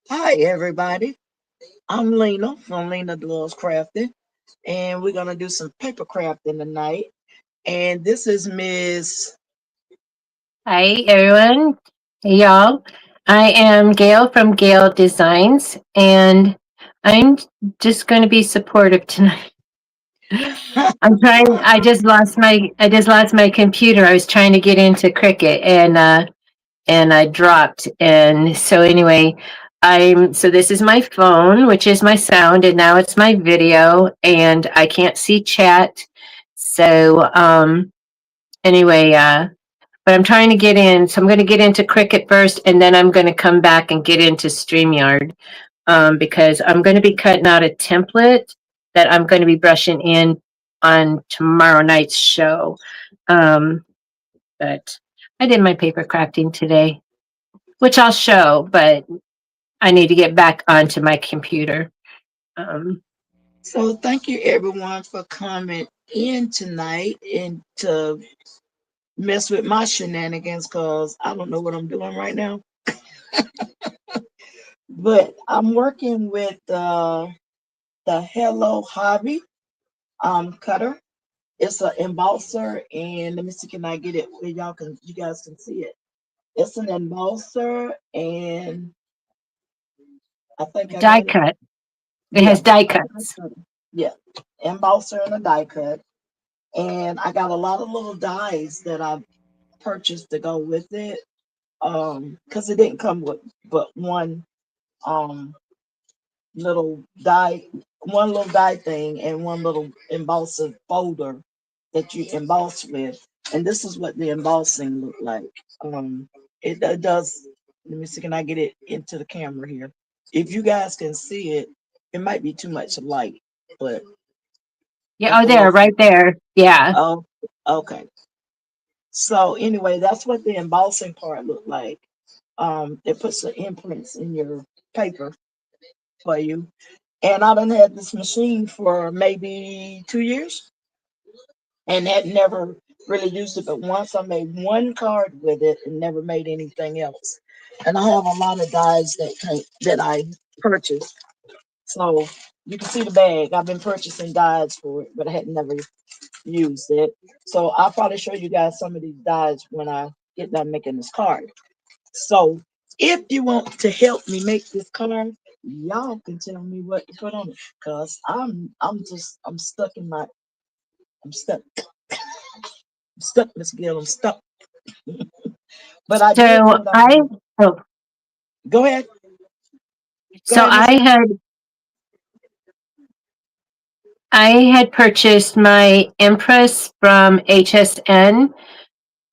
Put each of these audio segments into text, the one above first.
Hi, everybody. I'm Lena from Lena Doyle Crafting, and we're going to do some paper crafting tonight. And this is Miss. Hi, everyone. Hey, y'all. I am Gail from Gail Designs, and I'm just going to be supportive tonight. I'm trying. I just lost my computer. I was trying to get into Cricut, and I dropped. And so anyway, so this is my phone, which is my sound, and now it's my video, and I can't see chat. So anyway, but I'm trying to get in. So I'm going to get into Cricut first, and then I'm going to come back and get into StreamYard because I'm going to be cutting out a template that I'm going to be brushing in on tomorrow night's show. Um, but I did my paper crafting today, which I'll show, but I need to get back onto my computer. Um, So, thank you, everyone, for coming in tonight and to mess with my shenanigans because I don't know what I'm doing right now. But I'm working with the Hello Hobby cutter. It's an embosser, and let me see, can I get it where you guys can see it? It's an embosser, and I think I Die got it. cut. It Yeah, has die a die cuts. cutter. Yeah, embosser and a die cut. And I got a lot of little dies that I purchased to go with it. Because it didn't come with but um little one little die thing and one little embosser folder that you emboss with. And this is what the embossing looked like. It does. Let me see. Can I get it into the camera here? If you guys can see it, it might be too much light, but Yeah, it's oh, a there, little. right there. Yeah. Oh, okay. So anyway, that's what the embossing part looked like. It puts the imprints in your paper for you. And I done had this machine for maybe 2 years and had never really used it. But once I made one card with it and never made anything else. And I have a lot of dies that I purchased. So you can see the bag. I've been purchasing dies for it, but I had never used it. So I'll probably show you guys some of these dies when I get done making this card. So if you want to help me make this card, y'all can tell me what to put on it. Cause I'm stuck. I'm stuck, Miss Gill. I'm stuck. But I did So put I, on. oh, Go ahead. Go so ahead, Miss Gill. I had purchased my Empress from HSN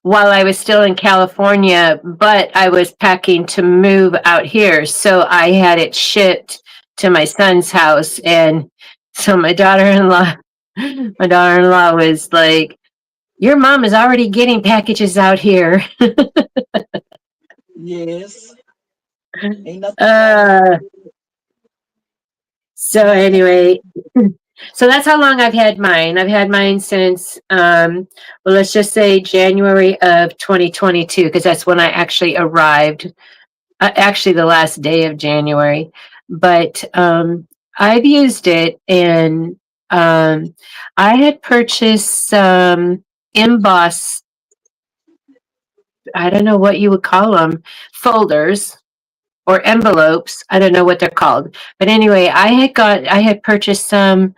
while I was still in California, but I was packing to move out here. So I had it shipped to my son's house. And so my daughter-in-law was like, your mom is already getting packages out here. Yes. Ain't nothing wrong with uh, it. so Nothing. anyway, so that's how long I've had mine. I've had mine since, well, let's just say January of 2022, because that's when I actually arrived. Actually, the last day of January. But I've used it, and I had purchased some emboss. I don't know what you would call them, folders or envelopes. I don't know what they're called. But anyway, I had purchased some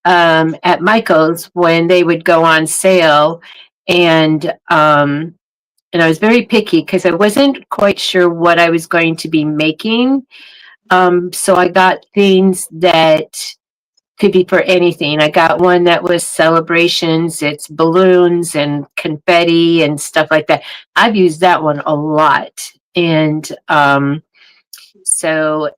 at Michael's when they would go on sale, and I was very picky because I wasn't quite sure what I was going to be making. So I got things that could be for anything. I got one that was celebrations. It's balloons and confetti and stuff like that. I've used that one a lot, and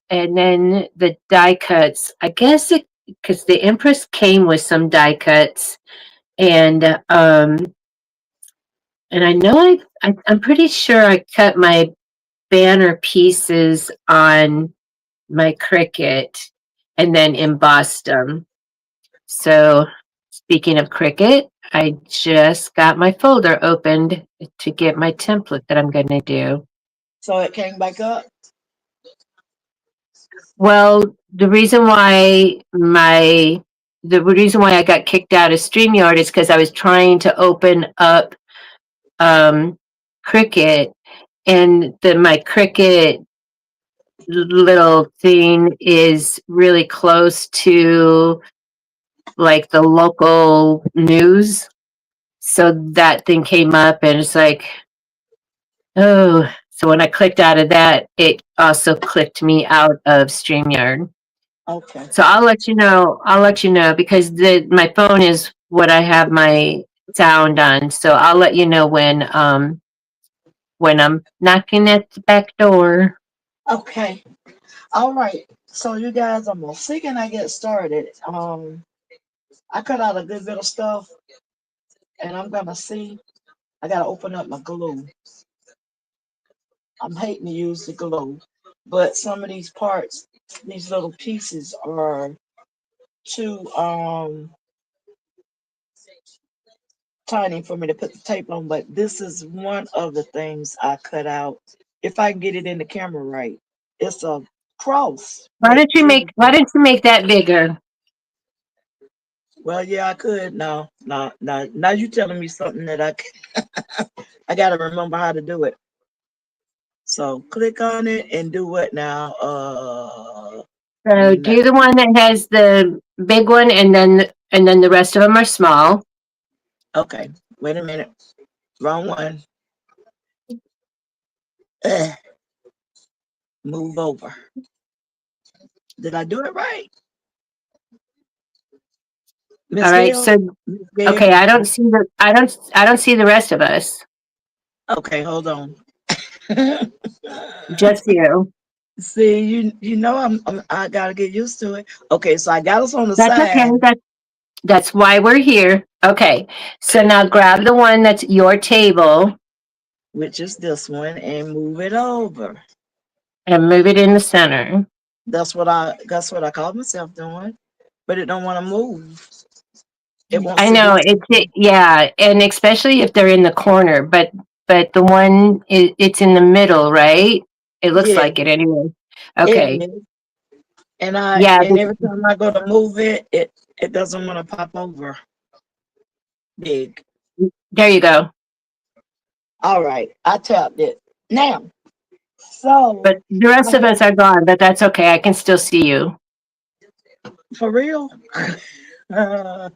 and then the die cuts. I guess it because the Empress came with some die cuts, and I know I'm pretty sure I cut my banner pieces on my Cricut and then embossed them. So speaking of Cricut, I just got my folder opened to get my template that I'm going to do. So it came back up. Well, the reason why I got kicked out of StreamYard is because I was trying to open up um, Cricket, and my Cricket little thing is really close to like the local news. So that thing came up, and it's like, oh. So when I clicked out of that, it also clicked me out of StreamYard. Okay. So I'll let you know. I'll let you know because my phone is what I have my sound on. So I'll let you know when I'm knocking at the back door. Okay. All right. So you guys, I'm gonna see can I get started. I cut out a good bit of stuff, and I'm gonna see. I gotta open up my glue. I'm hating to use the glue, but some of these parts, these little pieces, are too tiny for me to put the tape on. But this is one of the things I cut out. If I can get it in the camera right, it's a cross Why with don't you make Jesus. Why don't you make that bigger? Well, yeah, I could. No, no, no. Now you telling me something that I gotta remember how to do it. So click on it and do what now? So No. do the one that has the big one, and then the rest of them are small. Okay. Wait a minute. Wrong one. Ugh, move over. Did I do it right, All Miss right. Gail? So Miss okay, Gail. I don't see the rest of us. Okay, hold on. Just you. See, you know I gotta get used to it. Okay, so I got us on the That's okay. side, That's why we're here. Okay. So now grab the one that's your table which is this one, and move it over. and move it in the center. That's what I call myself doing, but it don't want to move. It wants I to know be. yeah, and especially if they're in the corner, but the one it's in the middle, right? It looks Yeah, like it anyway. it Okay. is. And I Yeah, and every time I go to move it, it doesn't want to pop over big. there you go. All right, I tapped it now. So But the I rest of have us are gone, but that's okay. I can still see you. for real. Uh,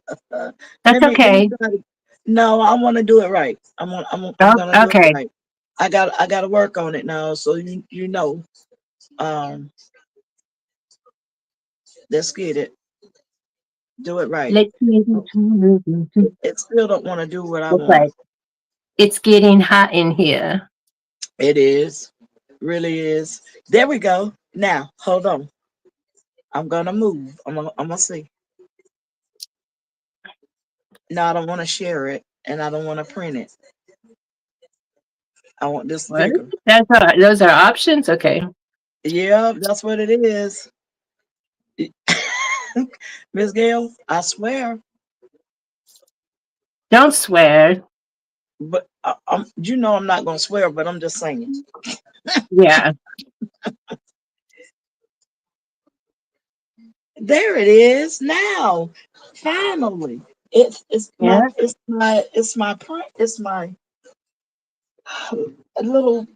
That's let me okay. try to. No, I want to do it right. I'm Oh, gonna do it okay. right. I got to work on it now. So you know, um, let's get it. Do it right. Let's see. It still don't want to do what I That's want. right. It's getting hot in here. It is, really is. There we go. Now hold on. I'm gonna move. I'm gonna see. No, I don't want to share it, and I don't want to print it. I want this What? bigger. Those are options. Okay. Yeah, that's what it is. Miss Gail, I swear. Don't swear. But I'm not gonna swear, but I'm just saying. Yeah. There it is now. Finally, Yeah. it's my print. It's my little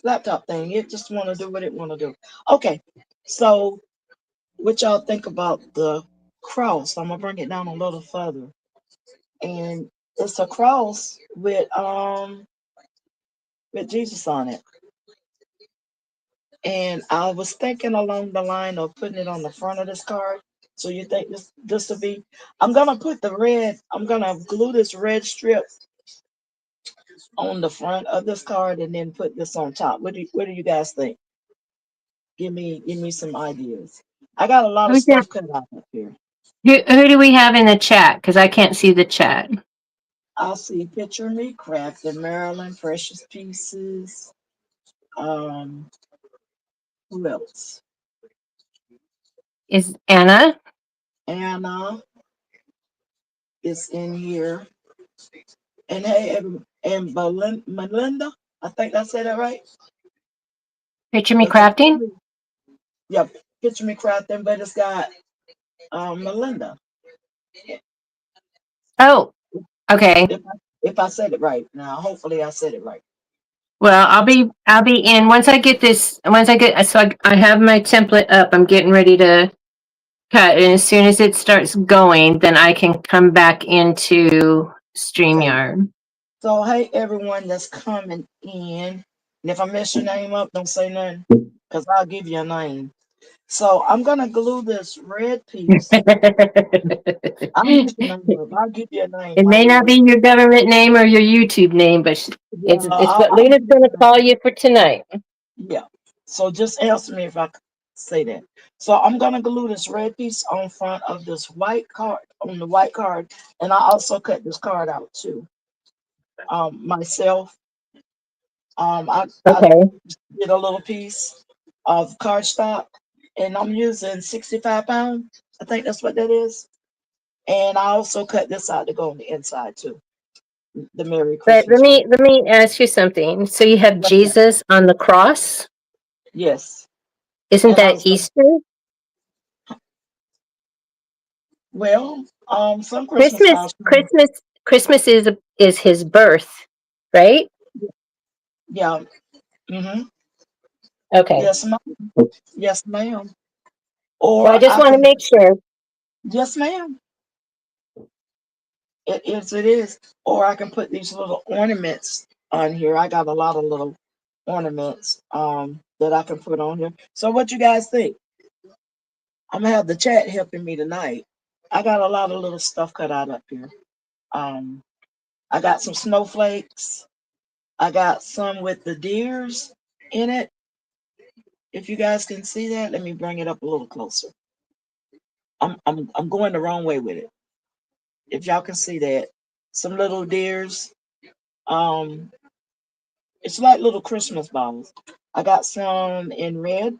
laptop thing. It just want to do what it want to do. Okay, so what y'all think about the cross? I'm gonna bring it down a little further, and it's a cross with Jesus on it. And I was thinking along the line of putting it on the front of this card. So you think this will be? I'm gonna put the red. I'm gonna glue this red strip on the front of this card and then put this on top. What do you guys think? Give me some ideas. I got a lot of Who's that? stuff cut out up here. Who do we have in the chat? Because I can't see the chat. I'll see picture me crafted Maryland precious pieces. Um, who else? Is Anna? Anna is in here. And hey, and Melinda, I think I said that right. Picture me But picture crafting? me. Yeah, picture me crafting, but it's got Melinda. Oh, okay. If I said it right. Now, hopefully, I said it right. Well, I'll be in once I get this. Once I get so I have my template up. I'm getting ready to cut, and as soon as it starts going, then I can come back into Okay. StreamYard. So, hey, everyone that's coming in. And if I mess your name up, don't say nothing, because I'll give you a name. So, I'm going to glue this red piece. I'll mess your name up. I'll give you a name. It I may not will. be your government name or your YouTube name, but Yeah, it's what I'll Lena's give going to you a call name. you for tonight. Yeah. So, just answer me if I say that. So, I'm going to glue this red piece on front of this white card, on the white card. And I also cut this card out too, myself. I Okay. did a little piece of cardstock, and I'm using 65 pounds. I think that's what that is. And I also cut this out to go on the inside too. The Merry But let Christmas me part. let me ask you something. So you have What's that? Jesus on the cross. Yes. Isn't And I that was going, Easter? well, some Christmas Christmas, cards. Christmas, Christmas is his birth, right? Yeah. Mm-hmm. Okay. Yes, ma'am. Yes, ma'am. Well, I Or just I want to can, make sure. yes, ma'am. It is, it is. Or I can put these little ornaments on here. I got a lot of little ornaments that I can put on here. So what you guys think? I'm gonna have the chat helping me tonight. I got a lot of little stuff cut out up here. Um I got some snowflakes. I got some with the deers in it. If you guys can see that, let me bring it up a little closer. I'm going the wrong way with it. If y'all can see that. Some little deers. Um it's like little Christmas balls. I got some in red,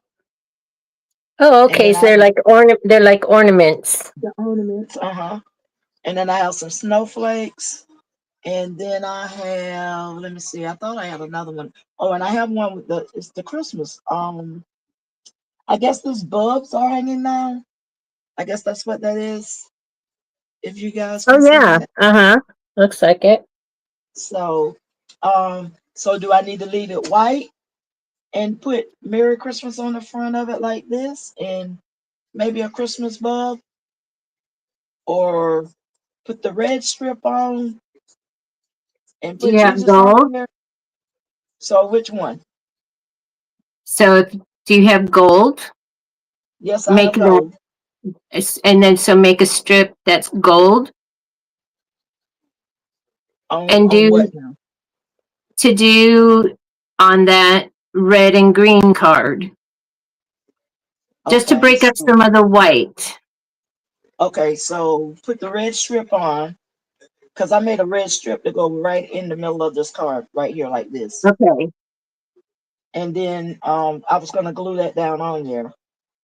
Oh, and okay. then I So have they're like ornaments. the ornaments. Uh-huh. And then I have some snowflakes. And then I have, let me see, I thought I had another one. Oh, and I have one with it's the Christmas. I guess those bulbs are hanging now. I guess that's what that is. If you guys Oh can see yeah. that. Uh-huh. Looks like it. So do I need to leave it white and put Merry Christmas on the front of it like this, and maybe a Christmas bulb, or put the red strip on and Do put you have Jesus on gold? there? So which one? So do you have gold? Yes, I Make have that, gold. and then so make a strip that's gold, and On what do now? to do on that red and green card, just to Okay, break up so some of the white. put the red strip on, because I made a red strip to go right in the middle of this card right here like this. Okay. And then I was gonna glue that down on there.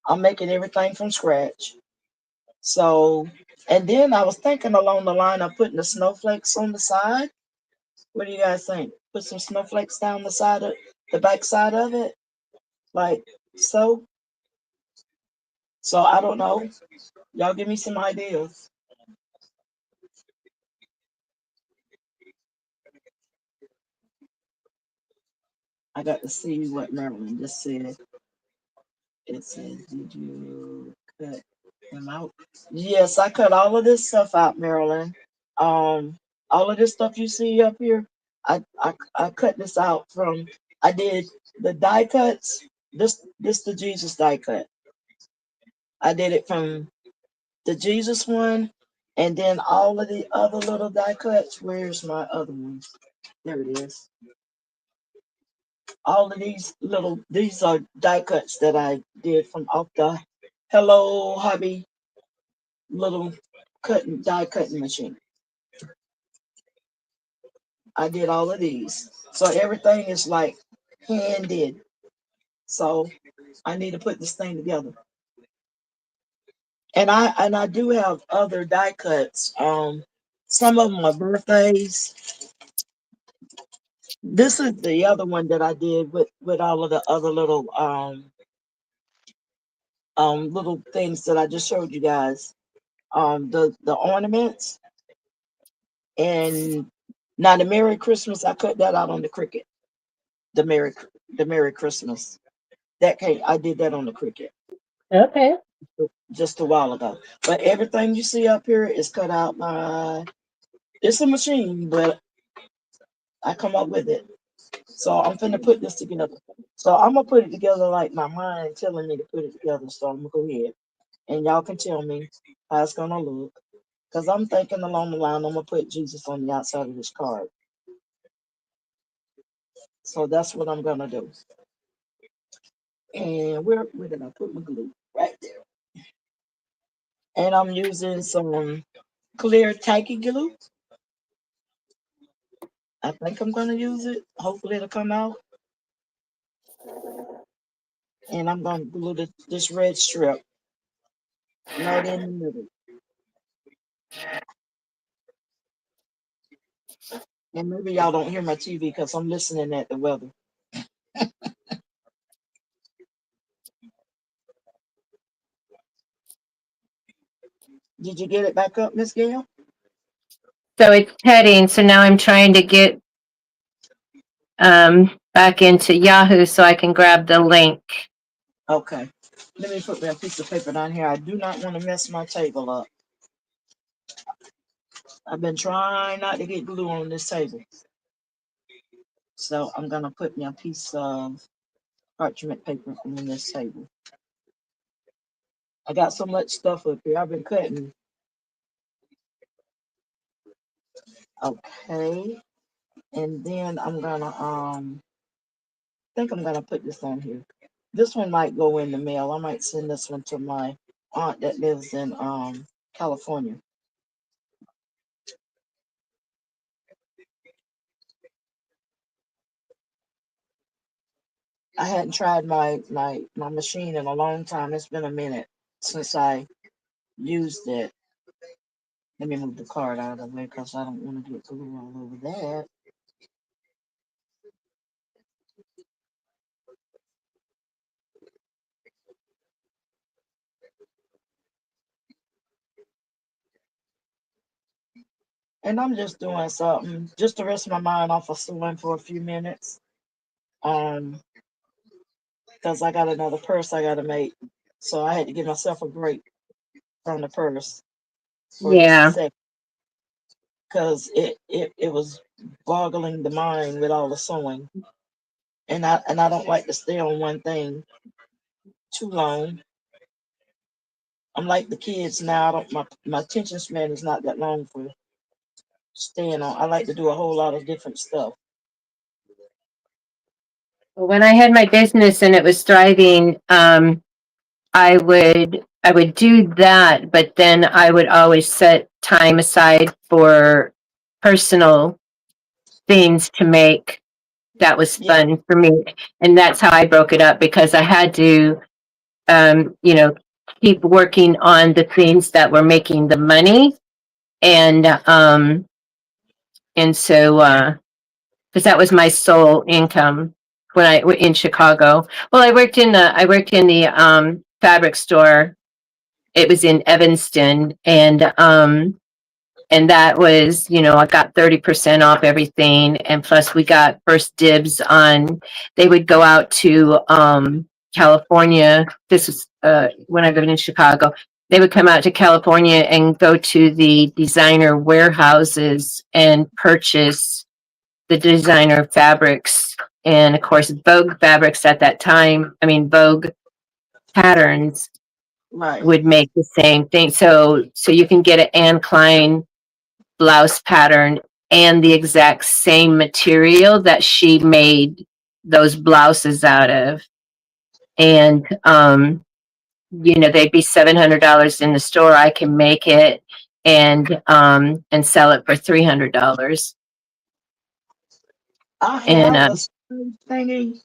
I'm making everything from scratch. So and then I was thinking along the line of putting the snowflakes on the side. What do you guys think? Put some snowflakes down the side of the back side of it, like so. So I don't know. Y'all give me some ideas. I got to see what Marilyn just said. It says, did you cut them out? Yes, I cut all of this stuff out, Marilyn. All of this stuff you see up here, I cut this out from. I did the die cuts. This the Jesus die cut. I did it from the Jesus one, and then all of the other little die cuts. Where's my other one? There it is. All of these are die cuts that I did from off the Hello Hobby little die cutting machine. I did all of these. So everything is like hand did. So I need to put this thing together. And I do have other die cuts. Some of them are birthdays. This is the other one that I did with all of the other little little things that I just showed you guys. The ornaments, and now the Merry Christmas, I cut that out on the Cricut. The Merry Christmas. That came I did that on the Cricut Okay. just a while ago. But everything you see up here is cut out by, it's a machine, but I come up with it. So I'm finna put this together. So I'm gonna put it together like my mind telling me to put it together. So I'm gonna go ahead and y'all can tell me how it's gonna look. Cause I'm thinking along the line I'm gonna put Jesus on the outside of this card. So that's what I'm gonna do. And where did I put my glue? Right there. And I'm using some clear tacky glue. I think I'm gonna use it. Hopefully it'll come out. And I'm gonna glue this red strip right in the middle. And maybe y'all don't hear my TV because I'm listening at the weather. Did you get it back up, Miss Gail? So it's heading. So now I'm trying to get back into Yahoo so I can grab the link. Okay. Let me put that piece of paper down here. I do not want to mess my table up. I've been trying not to get glue on this table. So I'm gonna put me a piece of parchment paper on this table. I got so much stuff up here. I've been cutting. Okay. And then I'm gonna think I'm gonna put this on here. This one might go in the mail. I might send this one to my aunt that lives in California. I hadn't tried my machine in a long time. It's been a minute since I used it. Let me move the card out of the way because I don't want to get glue all over that. And I'm just doing something just to rest my mind off of sewing for a few minutes. Um, because I got another purse I gotta make. So I had to give myself a break from the purse for just a Yeah. second because it was boggling the mind with all the sewing. And I don't like to stay on one thing too long. I'm like the kids now. I don't my attention span is not that long for staying on. I like to do a whole lot of different stuff. When I had my business and it was thriving, I would do that, but then I would always set time aside for personal things to make. That was Yeah, fun for me, and that's how I broke it up because I had to, you know, keep working on the things that were making the money, and so because that was my sole income when I in Chicago. Well, I worked in the fabric store. It was in Evanston, and that was, I got 30% off everything, and plus we got first dibs on. They would go out to California. This was when I lived in Chicago. They would come out to California and go to the designer warehouses and purchase the designer fabrics. And of course, Vogue fabrics at that time, I mean, Vogue patterns right. would make the same thing. So you can get an Anne Klein blouse pattern and the exact same material that she made those blouses out of. And, they'd be $700 in the store. I can make it and sell it for $300. I And have a sponge thingy.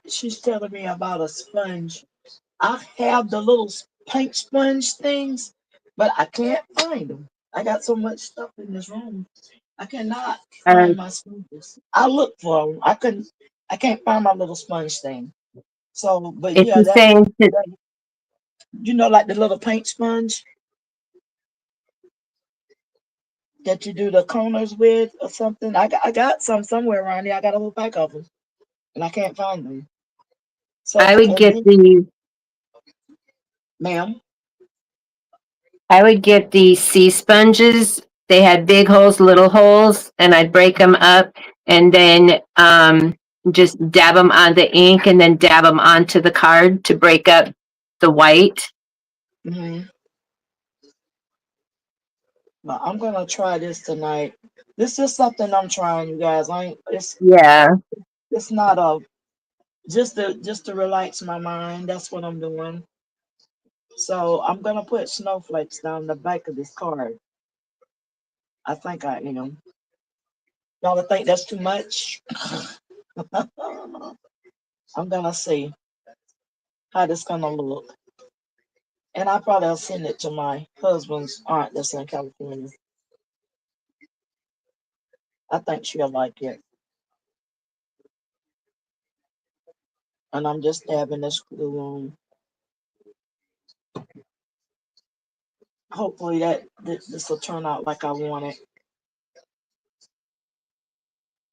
She's telling me about a sponge. I have the little pink sponge things, but I can't find them. I got so much stuff in this room. I cannot uh, find my sponges. I look for them. I couldn't. I can't find my little sponge thing. So, but it's yeah, the that same. that. You know, like the little paint sponge that you do the corners with or something. I got some somewhere around here. I got a whole pack of them, and I can't find them. I So, would and get then, the ma'am, I would get the sea sponges. They had big holes, little holes, and I'd break them up and then just dab them on the ink and then dab them onto the card to break up the white. hmm, well, I'm gonna try this tonight. This is something I'm trying, you guys. I ain't, Yeah. it's not a just to relax my mind. That's what I'm doing. So I'm gonna put snowflakes down the back of this card. I think I am. Y'all think that's too much? I'm gonna see how this gonna look. And I probably will send it to my husband's aunt that's in California. I think she'll like it. And I'm just dabbing this glue on. Hopefully this will turn out like I want it.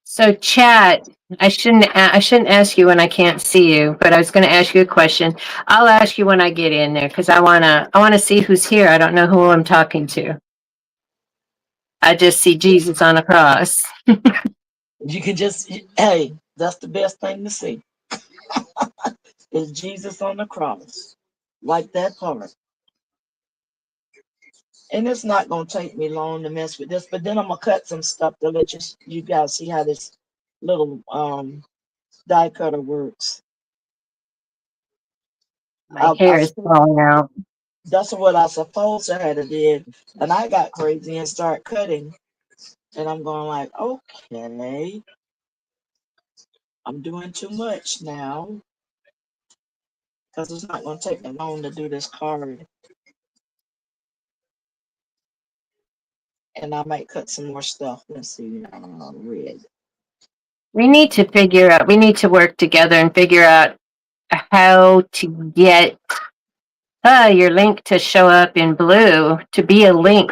So chat, I shouldn't ask you when I can't see you, but I was going to ask you a question. I'll ask you when I get in there because I want to see who's here. I don't know who I'm talking to. I just see Jesus on a cross. You can just, hey, that's the best thing to see is Jesus on the cross. Like that part. And it's not gonna take me long to mess with this, but then I'm gonna cut some stuff to let you guys see how this little die cutter works. My hair is falling out. That's what I supposed to have did, and I got crazy and start cutting, and I'm going like, okay, I'm doing too much now because it's not gonna take me long to do this card, and I might cut some more stuff. Let's see, red. We need to work together and figure out how to get your link to show up in blue, to be a link.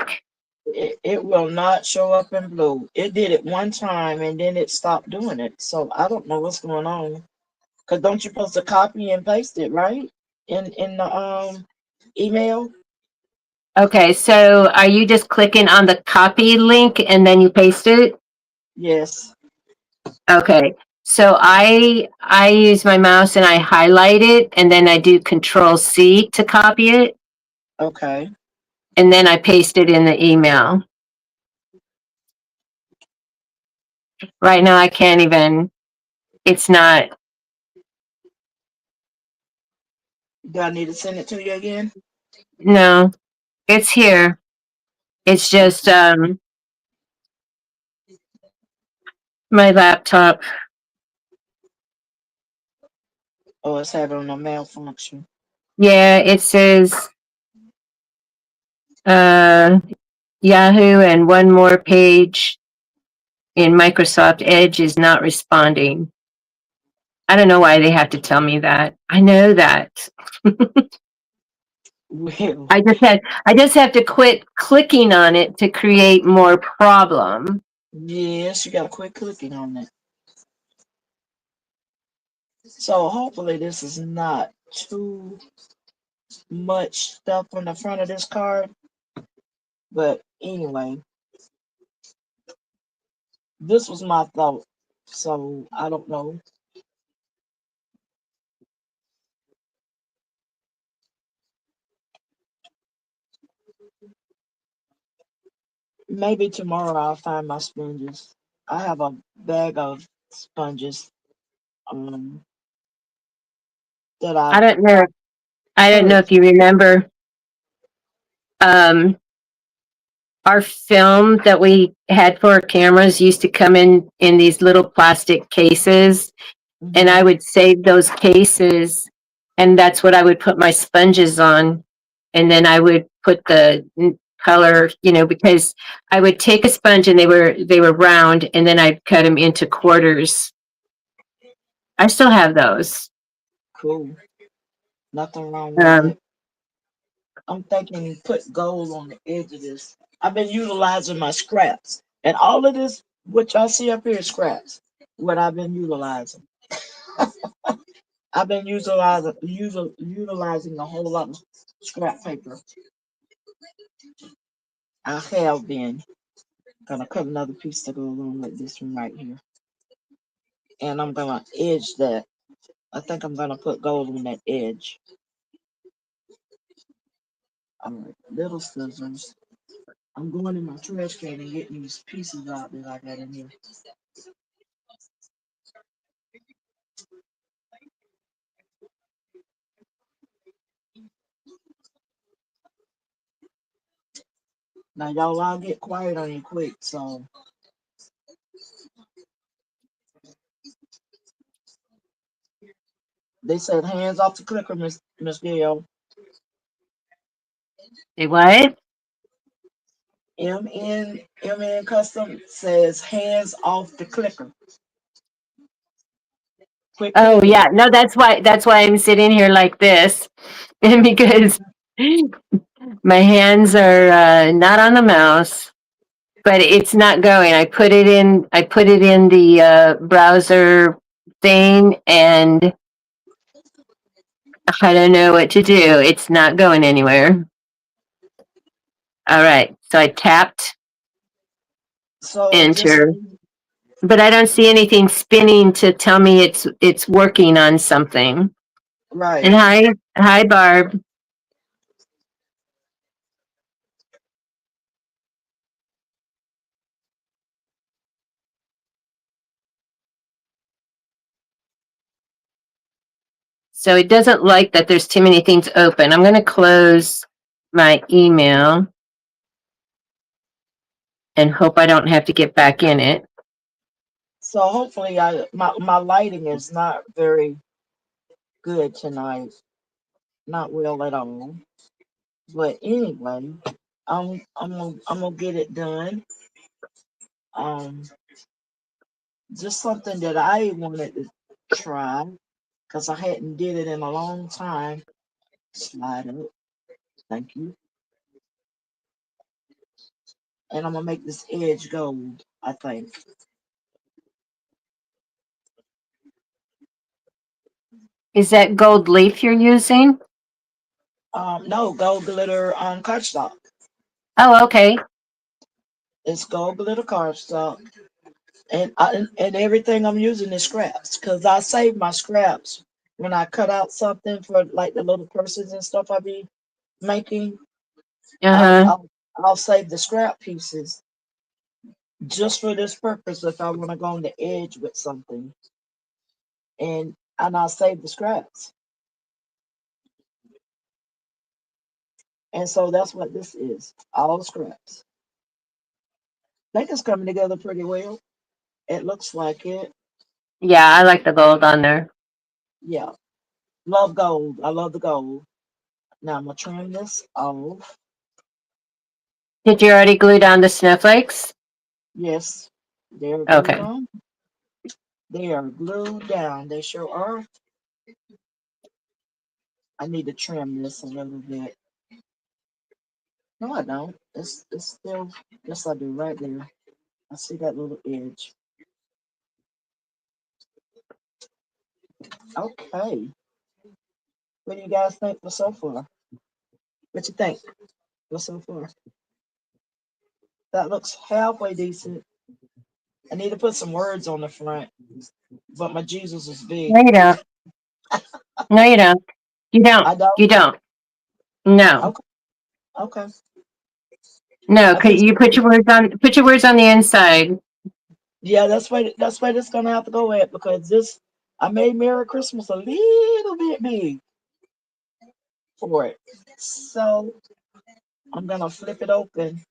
It will not show up in blue. It did it one time and then it stopped doing it. So I don't know what's going on. Cause don't you supposed to copy and paste it, right? In the email? Okay, so are you just clicking on the copy link and then you paste it? Yes. Okay. So I use my mouse and I highlight it and then I do control C to copy it Okay. and then I paste it in the email. Right now I can't even, it's not, Do I need to send it to you again? no, it's here. It's just my laptop. Oh, it's having a malfunction. Yeah, it says uh Yahoo and one more page in Microsoft Edge is not responding. I don't know why they have to tell me that. I know that. Well, I just have to quit clicking on it to create more problem. yes, you gotta quit clicking on it. So hopefully this is not too much stuff on the front of this card. But anyway, this was my thought. So I don't know. Maybe tomorrow I'll find my sponges. I have a bag of sponges um that I I don't know. I don't know if purchased. you remember um our film that we had for our cameras used to come in these little plastic cases and I Hmm. would save those cases and that's what I would put my sponges on and then I would put the color, because I would take a sponge and they were round and then I'd cut them into quarters. I still have those. Cool. Nothing wrong with Um, it. I'm thinking put gold on the edge of this. I've been utilizing my scraps, and all of this, what y'all see up here, is scraps. What I've been utilizing. I've been utilizing a whole lot of scrap paper. I have been. Gonna cut another piece to go along with this one right here, and I'm gonna edge that. I think I'm gonna put gold on that edge. All right, little scissors. I'm going in my trash can and getting these pieces out that I got in here. Now y'all, I'll get quiet on you quick. So they said hands off the clicker, Miss Gail. Say what? MN Custom says hands off the clicker. Quit Oh clicking yeah, it. no, that's why I'm sitting here like this, because my hands are not on the mouse, but it's not going. I put it in the browser thing, and I don't know what to do. It's not going anywhere. All right, so I tapped So just enter, but I don't see anything spinning to tell me it's working on something. And right. hi Barb. So it doesn't like that there's too many things open. I'm going to close my email and hope I don't have to get back in it. So hopefully my lighting is not very good tonight. Not well at all. But anyway, I'm gonna get it done. Um, just something that I wanted to try because I hadn't did it in a long time. Slide up, thank you. And I'm gonna make this edge gold. I think. Is that gold leaf you're using? No, gold glitter on cardstock. Oh, okay. It's gold glitter cardstock, and everything I'm using is scraps because I save my scraps when I cut out something for like the little purses and stuff I be making. I'll Uh-huh. I'll, I'll save the scrap pieces just for this purpose if I want to go on the edge with something, and I'll save the scraps. And so that's what this is, all scraps. I think it's coming together pretty well. It looks like it. Yeah, I like the gold on there. Yeah, love gold. I love the gold. Now I'm gonna trim this off. Did you already glue down the snowflakes? Yes, they're glued Okay. on. They are glued down. They sure are. I need to trim this a little bit. No, I don't. It's still, yes, I do right there. I see that little edge. Okay. What do you guys think for so far? What you think for so far? That looks halfway decent. I need to put some words on the front, but my Jesus is big. No, you don't. No, you don't. You don't. I don't. You don't. No. Okay. Okay. No, I fix. you put your words on the inside. Yeah, that's why this gonna have to go at because this I made Merry Christmas a little bit big for it. So I'm gonna flip it open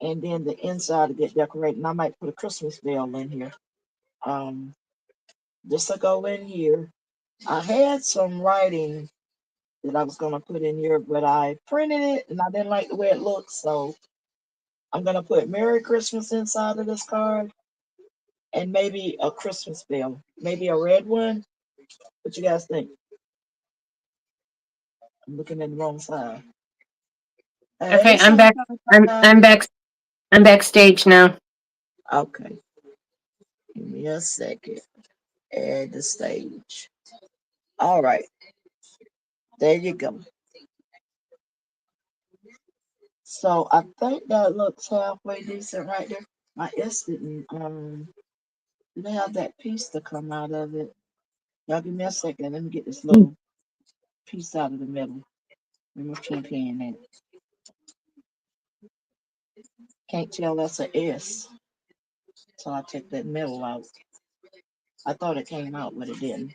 and then the inside to get decorated. And I might put a Christmas bell in here. Um, just to go in here. I had some writing that I was gonna put in here, but I printed it and I didn't like the way it looks, so I'm gonna put Merry Christmas inside of this card and maybe a Christmas bell, maybe a red one. What you guys think? I'm looking at the wrong side. Hey, Okay, I'm back. sunshine. I'm back. I'm backstage now. Okay, give me a second. Add the stage. All right, there you go. So I think that looks halfway decent right there. My S didn't have that piece to come out of it. Y'all give me a second. Let me get this little piece out of the middle. Remove champion that. Can't tell that's a S. So I take that middle out. I thought it came out, but it didn't.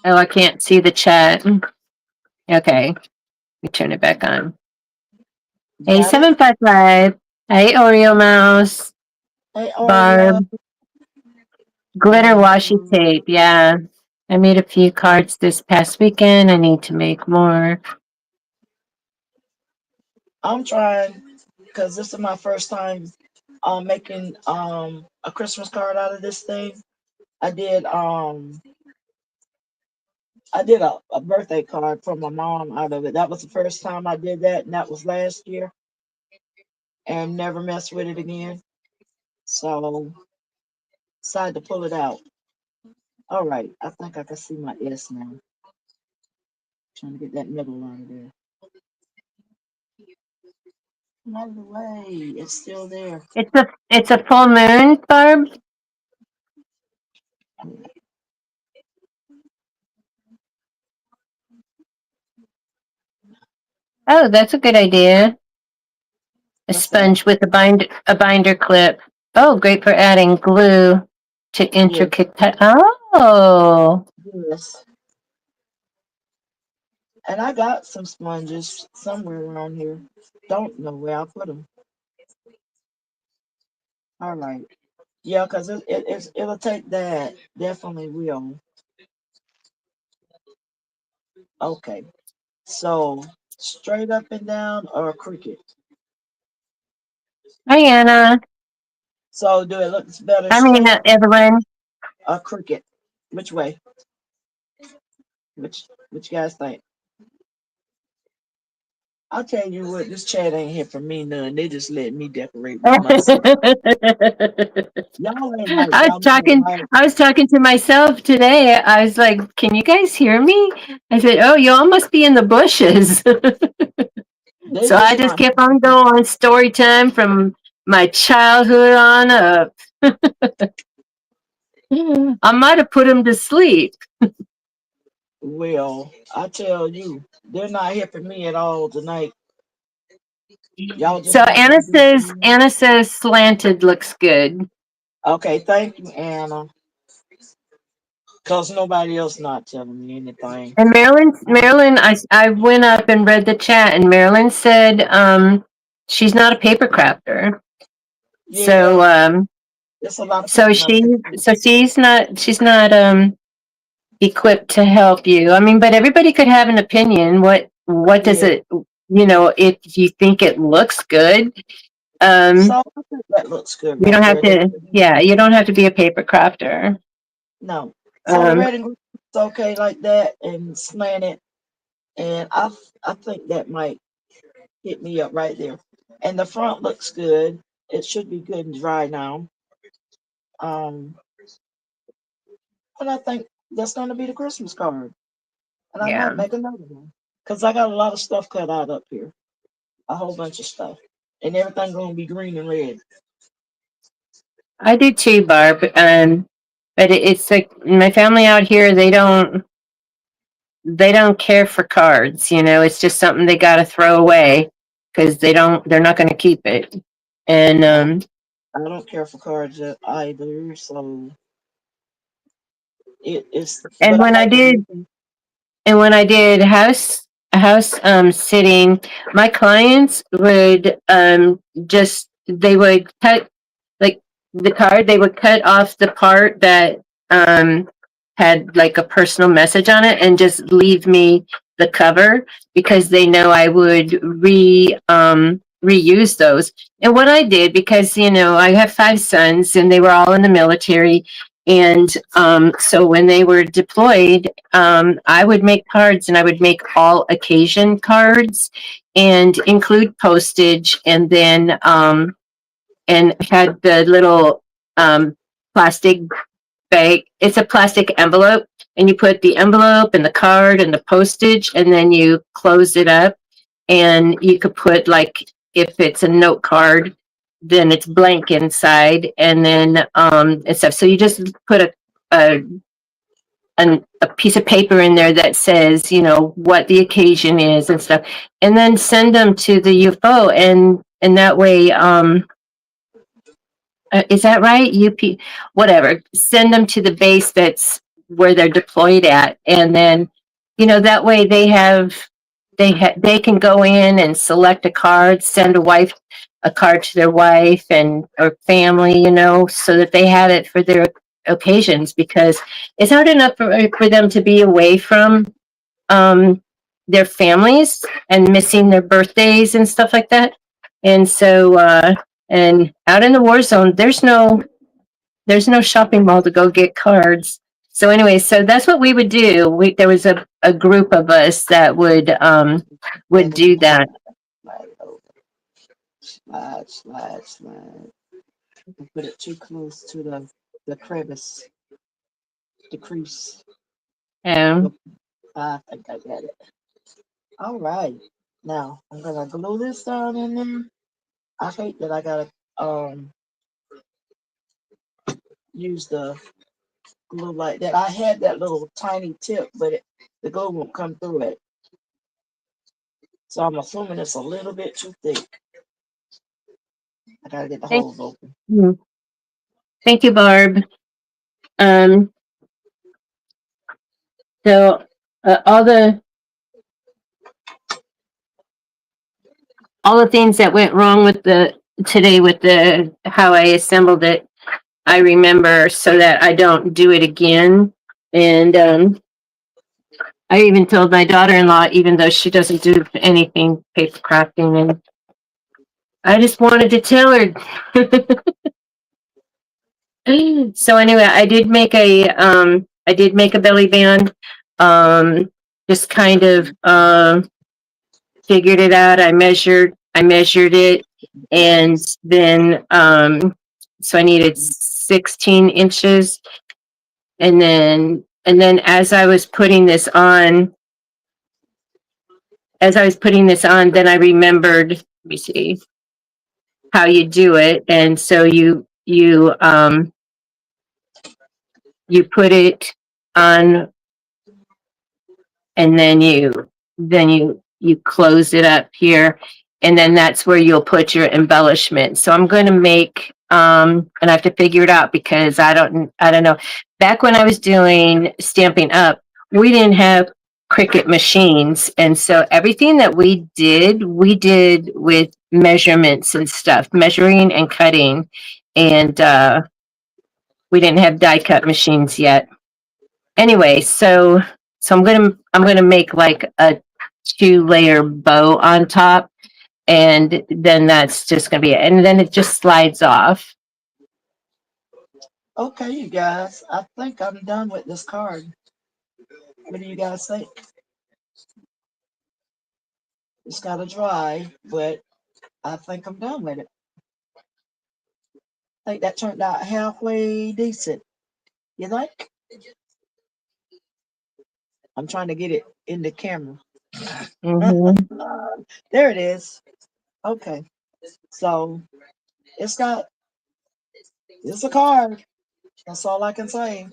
Oh, I can't see the chat. Okay, let me turn it back on. You Hey, got it? 755. Hey, Oreo Mouse. Hey Oreo. Barb. Glitter And washi tape. Yeah. I made a few cards this past weekend. I need to make more. I'm trying because this is my first time making a Christmas card out of this thing. I did a birthday card for my mom out of it. That was the first time I did that, and that was last year, and never messed with it again. So decided to pull it out. All right, I think I can see my S now. Trying to get that middle out of there. Come out of the way. It's still there. It's a full moon, Barb. Oh, that's a good idea. A What's that? sponge with a binder clip. Oh, great for adding glue to Yeah, intricate. Oh, yes. And I got some sponges somewhere around here. Don't know where I put them. All right. Yeah, because it'll take that. Definitely will. Okay. So straight up and down or a cricket. hi Anna. So do it looks better I mean, straight up Evelyn. or cricket? Which way? Which you guys think? I'll tell you what, this chat ain't here for me none. They just let me decorate by myself. Y'all ain't like I was y'all being talking. like I was talking to myself today. I was like, "Can you guys hear me?" I said, "Oh, y'all must be in the bushes." they So I just just not kept on going. Story time from my childhood on up. I might have put him to sleep. well, I tell you, they're not here for me at all tonight. Y'all So just not Anna gonna do it for says me. Anna says slanted looks good. Okay, thank you, Anna. Cause nobody else not telling me anything. And Marilyn, I went up and read the chat, and Marilyn said she's not a paper crafter. Yeah, So there's a lot of so people not. she so she's not equipped to help you. I mean, but everybody could have an opinion. What does Yeah. it, if you think it looks good, So um I think that looks good you right don't have there. to, yeah, you don't have to be a paper crafter. No. So the Um red and green is okay like that and slanted, and I think that might hit me up right there. And the front looks good. It should be good and dry now. Um, and I think that's gonna be the Christmas card. And I might yeah. make another one because I got a lot of stuff cut out up here, a whole bunch of stuff, and everything gonna be green and red. I do too, Barb. But it's like my family out here, they don't care for cards, it's just something they got to throw away because they're not going to keep it. And I, I don't care for cards either, so it's. and But I when I like did the And when I did house sitting, my clients would just they would cut, like, the card. They would cut off the part that um had like a personal message on it and just leave me the cover because they know I would reuse those. And what I did, because I have 5 sons and they were all in the military, And so when they were deployed, I would make cards, and I would make all occasion cards and include postage, and then and had the little plastic bag. It's a plastic envelope, and you put the envelope and the card and the postage, and then you close it up, and you could put, like, if it's a note card, then it's blank inside, and then and stuff. So you just put a a piece of paper in there that says, what the occasion is and stuff, and then send them to the UFO, and that way, is that right? Whatever. Send them to the base that's where they're deployed at, and then, that way they can go in and select a card, send a card to their wife and or family, so that they have it for their occasions, because it's hard enough for them to be away from um, their families and missing their birthdays and stuff like that. And so, and out in the war zone, there's no shopping mall to go get cards. So anyway, so that's what we would do. There was a group of us that would Let it do that. slide over. Slide, slide, slide. Don't put it too close to the crevice, the crease. Um, Yep, I think I got it. All right. Now I'm gonna glue this down in there. I hate that I gotta use the glue like that. I had that little tiny tip, but the glue won't come through it. So I'm assuming it's a little bit too thick. I gotta get the thank, holes open. mm, thank you, Barb. Um, so all the things that went wrong with the today with the how I assembled it, I remember, so that I don't do it again. And I even told my daughter-in-law, even though she doesn't do anything paper crafting, and I just wanted to tell her. So anyway, I did make a belly band. Just kind of figured it out. I measured it, and then so I needed 16 inches, and then as I was putting this on, then I remembered. Let me see how you do it, and so you put it on, and then you close it up here, and then that's where you'll put your embellishment. So I'm going to make and I have to figure it out, because I don't know. Back when I was doing Stampin' Up, we didn't have Cricut machines, and so everything that we did with measurements and stuff, measuring and cutting, and we didn't have die cut machines yet. Anyway, so I'm gonna make like a 2-layer bow on top, and then that's just gonna be it, and then it just slides off. Okay, you guys. I think I'm done with this card. What do you guys think? It's gotta dry, but I think I'm done with it. I think that turned out halfway decent. You think? I'm trying to get it in the camera. Hmm. There it is. Okay. So it's got it's a card. That's all I can say.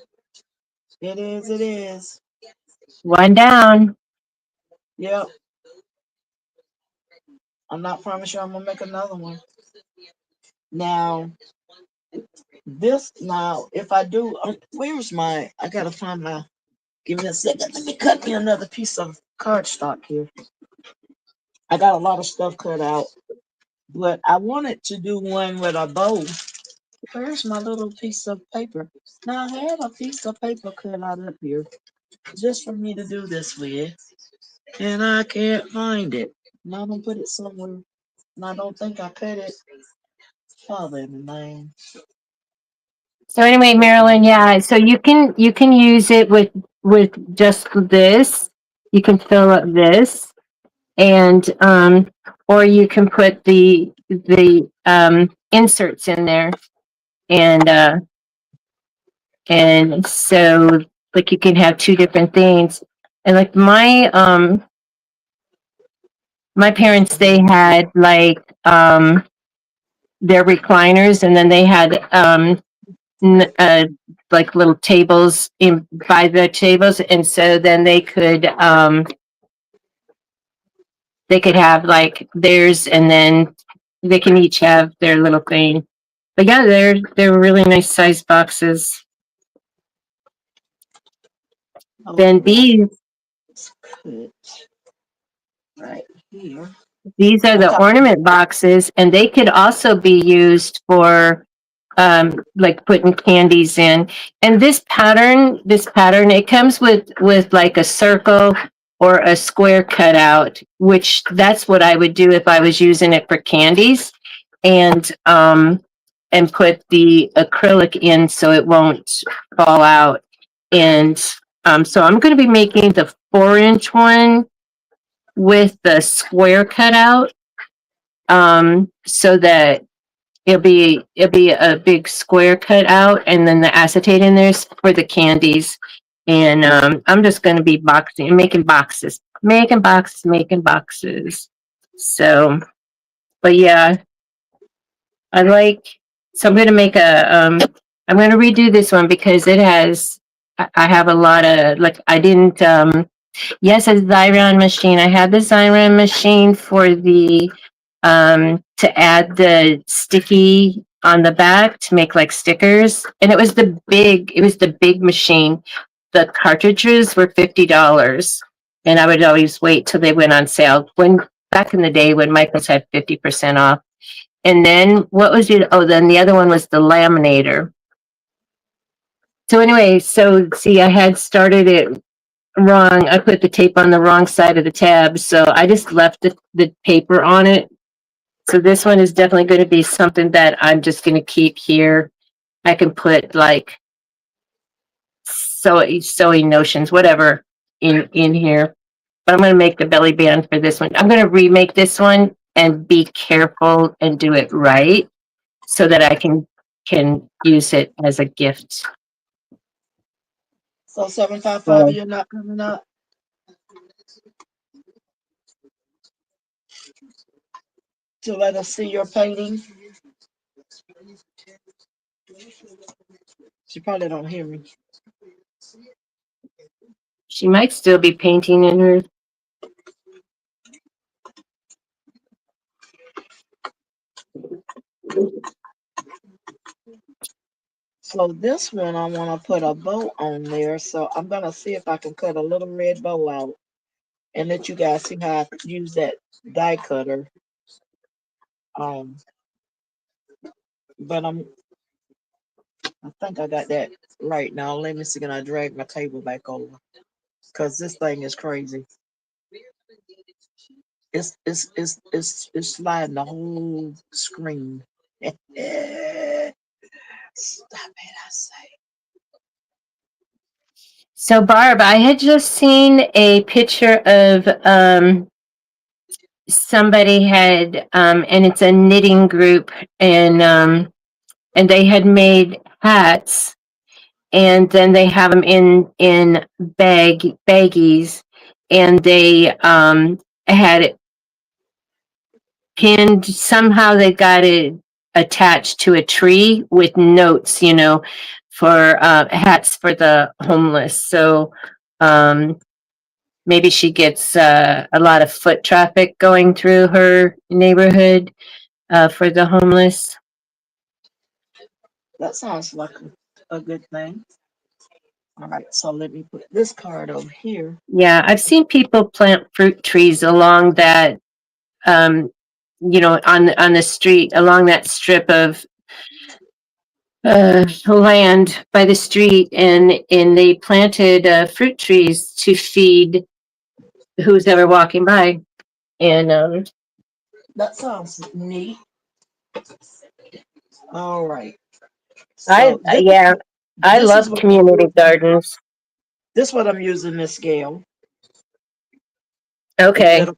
It is, it is. One down. Yep. I'm not promising I'm gonna make another one. Now now if I do where's my I gotta find my give me a second. Let me cut me another piece of cardstock here. I got a lot of stuff cut out, but I wanted to do one with a bow. Where's my little piece of paper? Now I had a piece of paper cut out up here just for me to do this with, and I can't find it. Now I'm gonna put it somewhere, and I don't think I cut it. Father in the name. So anyway, Marilyn, yeah. So you can use it with just this. You can fill up this, and or you can put the inserts in there, and and so like you can have two different things. And like my parents, they had like their recliners, and then they had n- uh, like little tables in by the tables, and so then they could have like theirs, and then they can each have their little thing. But yeah, they're really nice size boxes. Then Okay, these put right here. these are the Okay. ornament boxes, and they could also be used for like putting candies in. And this pattern, it comes with like a circle or a square cutout, which that's what I would do if I was using it for candies, and put the acrylic in so it won't fall out. And so I'm going to be making the 4-inch one with the square cutout, so that it'll be a big square cut out, and then the acetate in there's for the candies. And I'm just going to be boxing, making boxes. So, but yeah, I like. So I'm going to make a. I'm going to redo this one because it has. I have a lot of like I didn't. Yes, a Xyron machine. I had the Xyron machine for the to add the sticky on the back to make like stickers. And it was the big machine. The cartridges were $50. And I would always wait till they went on sale. When back in the day when Michaels had 50% off. And then what was it? Oh, then the other one was the laminator. So anyway, so see, I had started it wrong. I put the tape on the wrong side of the tab. So I just left the paper on it. So this one is definitely going to be something that I'm just going to keep here. I can put like sewing notions, whatever, in here. But I'm going to make the belly band for this one. I'm going to remake this one and be careful and do it right so that I can use it as a gift. So 755, So you're not coming up to let us see your painting. She probably don't hear me. she might still be painting in her. So this one, I want to put a bow on there. So I'm gonna see if I can cut a little red bow out and let you guys see how I use that die cutter. Um, but I think I got that right now. Let me see. Can I drag my table back over? Cause this thing is crazy. It's sliding the whole screen. Stop it! I say. So Barb, I had just seen a picture of somebody had and it's a knitting group, and they had made hats, and then they have them in baggies, and they had it pinned somehow. They got it attached to a tree with notes, for hats for the homeless. So um maybe she gets a lot of foot traffic going through her neighborhood for the homeless. That sounds like a good thing. All right, so let me put this card over here. Yeah, I've seen people plant fruit trees along that, um, on the street, along that strip of land by the street, and they planted fruit trees to feed who's ever walking by. And That sounds neat. All right. I So this yeah, I this is love what I'm community using. gardens. This what I'm using, Miss Gail. The Okay. glitter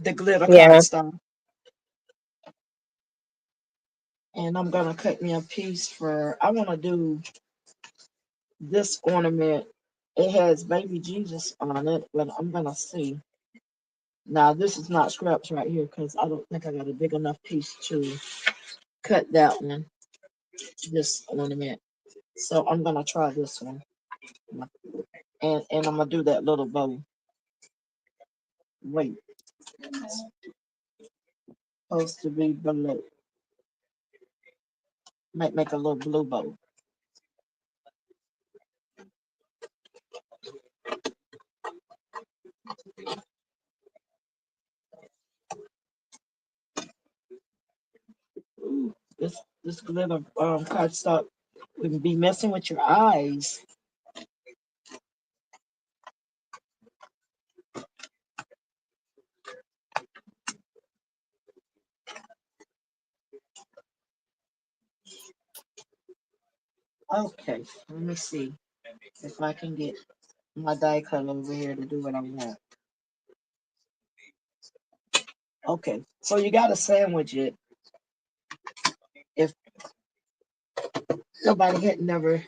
the glitter Yeah. cardstock. And I'm gonna cut me a piece for I wanna do this ornament. It has baby Jesus on it, but I'm gonna see. Now this is not scraps right here because I don't think I got a big enough piece to cut that one. This ornament. So I'm gonna try this one. And I'm gonna do that little bow. Wait, supposed to be below. Might make a little blue bow. Ooh, this glitter cardstock would be messing with your eyes. Okay, let me see if I can get my die cut over here to do what I want. Okay, so you gotta sandwich it. If nobody had never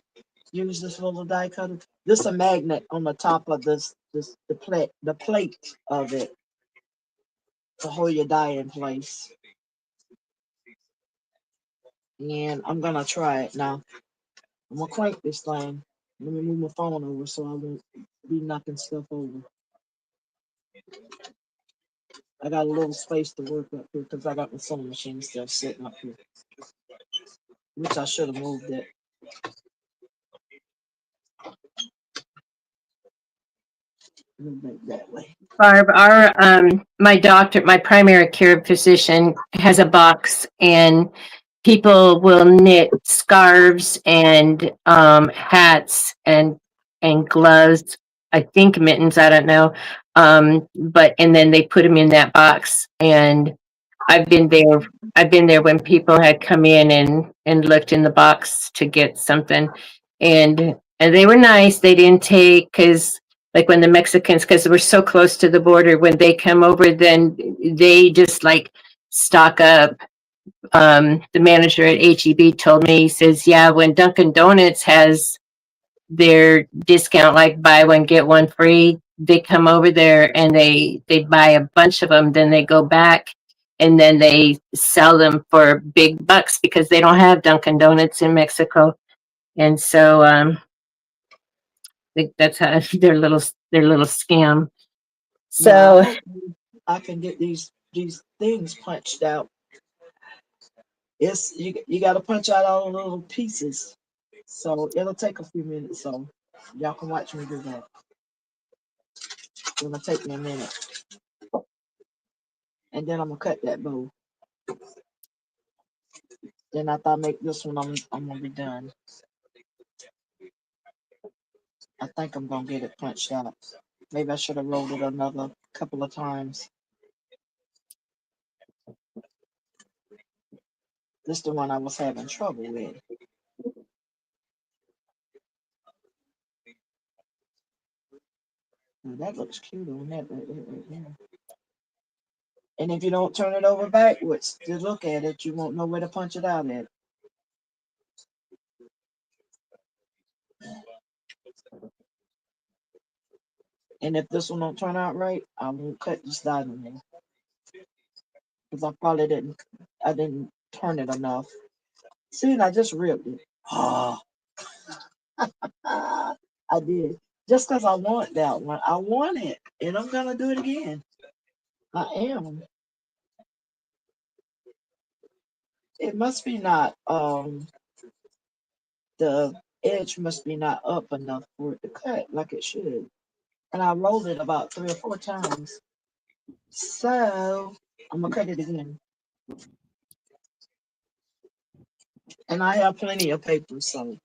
used this little die cutter, this a magnet on the top of this the plate of it to hold your die in place. And I'm gonna try it now. I'm gonna crank this thing. Let me move my phone over so I won't be knocking stuff over. I got a little space to work up here because I got my sewing machine still sitting up here, which I should have moved it. Move it that way. Barb, our my doctor, my primary care physician has a box, and people will knit scarves and hats and gloves. I think mittens. I don't know. But and then they put them in that box, and I've been there. I've been there when people had come in and looked in the box to get something, and they were nice. They didn't take because like when the Mexicans, because we're so close to the border, when they come over, then they just like stock up. The manager at HEB told me, he says, yeah, when Dunkin' Donuts has their discount, like buy one get one free, they come over there and they buy a bunch of them, then they go back and then they sell them for big bucks because they don't have Dunkin' Donuts in Mexico. And so think that's how their little scam. Now So hopefully I can get these things punched out. It's you got to punch out all the little pieces, so it'll take a few minutes. So y'all can watch me do that. It's gonna take me a minute, and then I'm gonna cut that bow. Then after I make this one, I'm gonna be done. I think I'm gonna get it punched out. Maybe I should have rolled it another couple of times. This the one I was having trouble with. Now, that looks cute on that right there. And if you don't turn it over backwards to look at it, you won't know where to punch it out at. And if this one don't turn out right, I won't cut this diamond because I didn't turn it enough. See, and I just ripped it. Oh, I did. Just because I want that one. I want it. And I'm going to do it again. I am. It must be not, the edge must be not up enough for it to cut like it should. And I rolled it about 3 or 4 times. So I'm going to cut it again. And I have plenty of paper, so.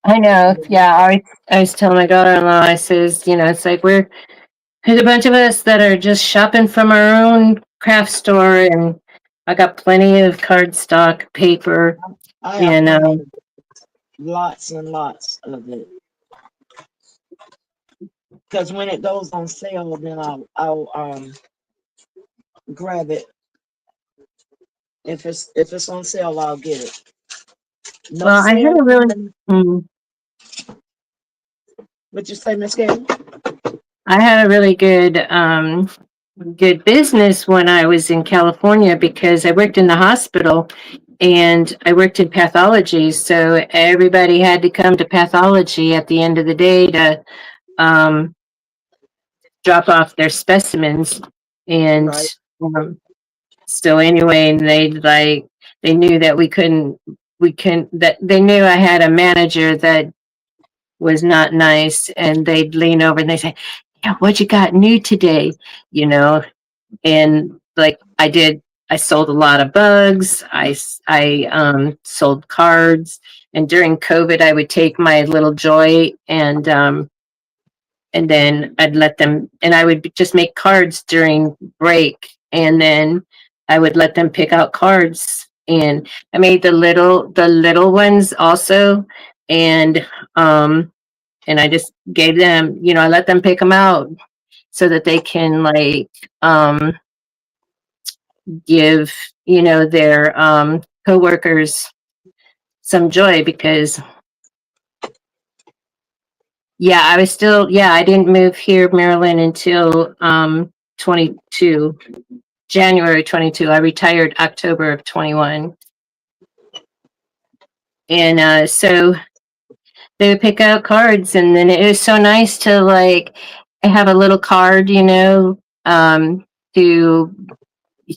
I know, yeah. I was telling my daughter-in-law, I says, it's like there's a bunch of us that are just shopping from our own craft store, and I got plenty of cardstock paper. I have And plenty of lots and lots of it. Because when it goes on sale, then I'll grab it. If it's on sale, I'll get it. No well, I had sale a really, coming. mm, What you say, Miss Gay? I had a really good business when I was in California because I worked in the hospital and I worked in pathology. So everybody had to come to pathology at the end of the day to um, drop off their specimens. And Right. um, so anyway, and they knew that that they knew I had a manager that was not nice, and they'd lean over and they say, "Yeah, what you got new today?" You know, and like I sold a lot of bugs. I sold cards, and during COVID, I would take my little joy and then I'd let them, and I would just make cards during break, and then I would let them pick out cards, and I made the little ones also, and um, and I just gave them, I let them pick them out so that they can like give their coworkers some joy because I didn't move here, Maryland, until 22 January 22. I retired October of 21. And so they would pick out cards, and then it was so nice to like have a little card, to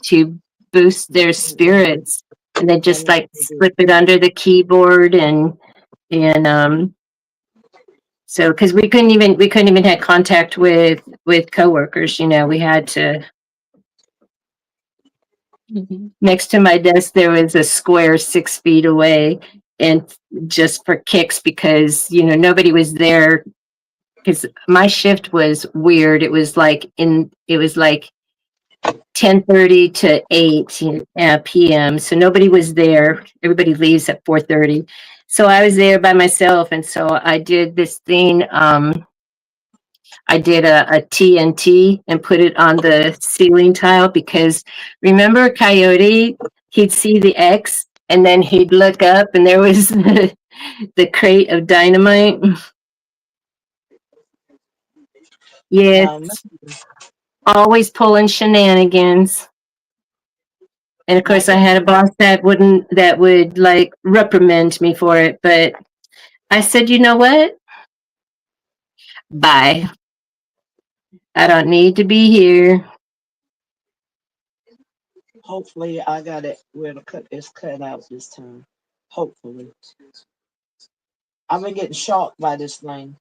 to boost their spirits, and then And just like slip it under the keyboard and so because we couldn't even have contact with coworkers, we had to. Next to my desk, there was a square 6 feet away, and just for kicks, because nobody was there. Because my shift was weird. It was like 10:30 to 8 p.m. So nobody was there. Everybody leaves at 4:30. So I was there by myself, and so I did this thing. I did a TNT and put it on the ceiling tile because remember Coyote? He'd see the X and then he'd look up and there was the crate of dynamite. Yes, now, always pulling shenanigans. And of now course, I can had a boss that would like reprimand me for it, but I said, you know what? Bye. I don't need to be here. hopefully I got it where the cut is cut out this time. Hopefully. I've been getting shocked by this thing.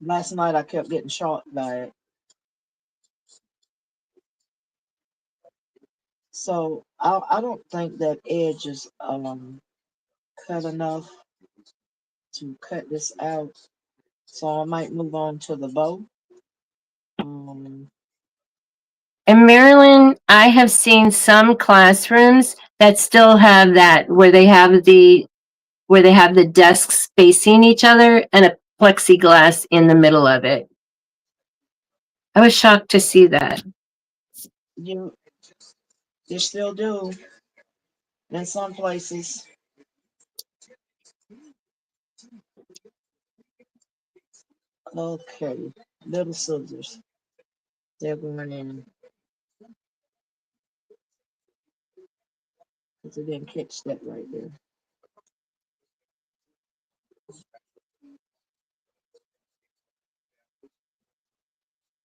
Last night I kept getting shocked by it. So I don't think that edge is cut enough to cut this out. So I might move on to the bow. Um, In Maryland, I have seen some classrooms that still have that where they have the desks facing each other and a plexiglass in the middle of it. I was shocked to see that. you you still do in some places. Okay, little scissors. They're going in because I didn't catch that right there.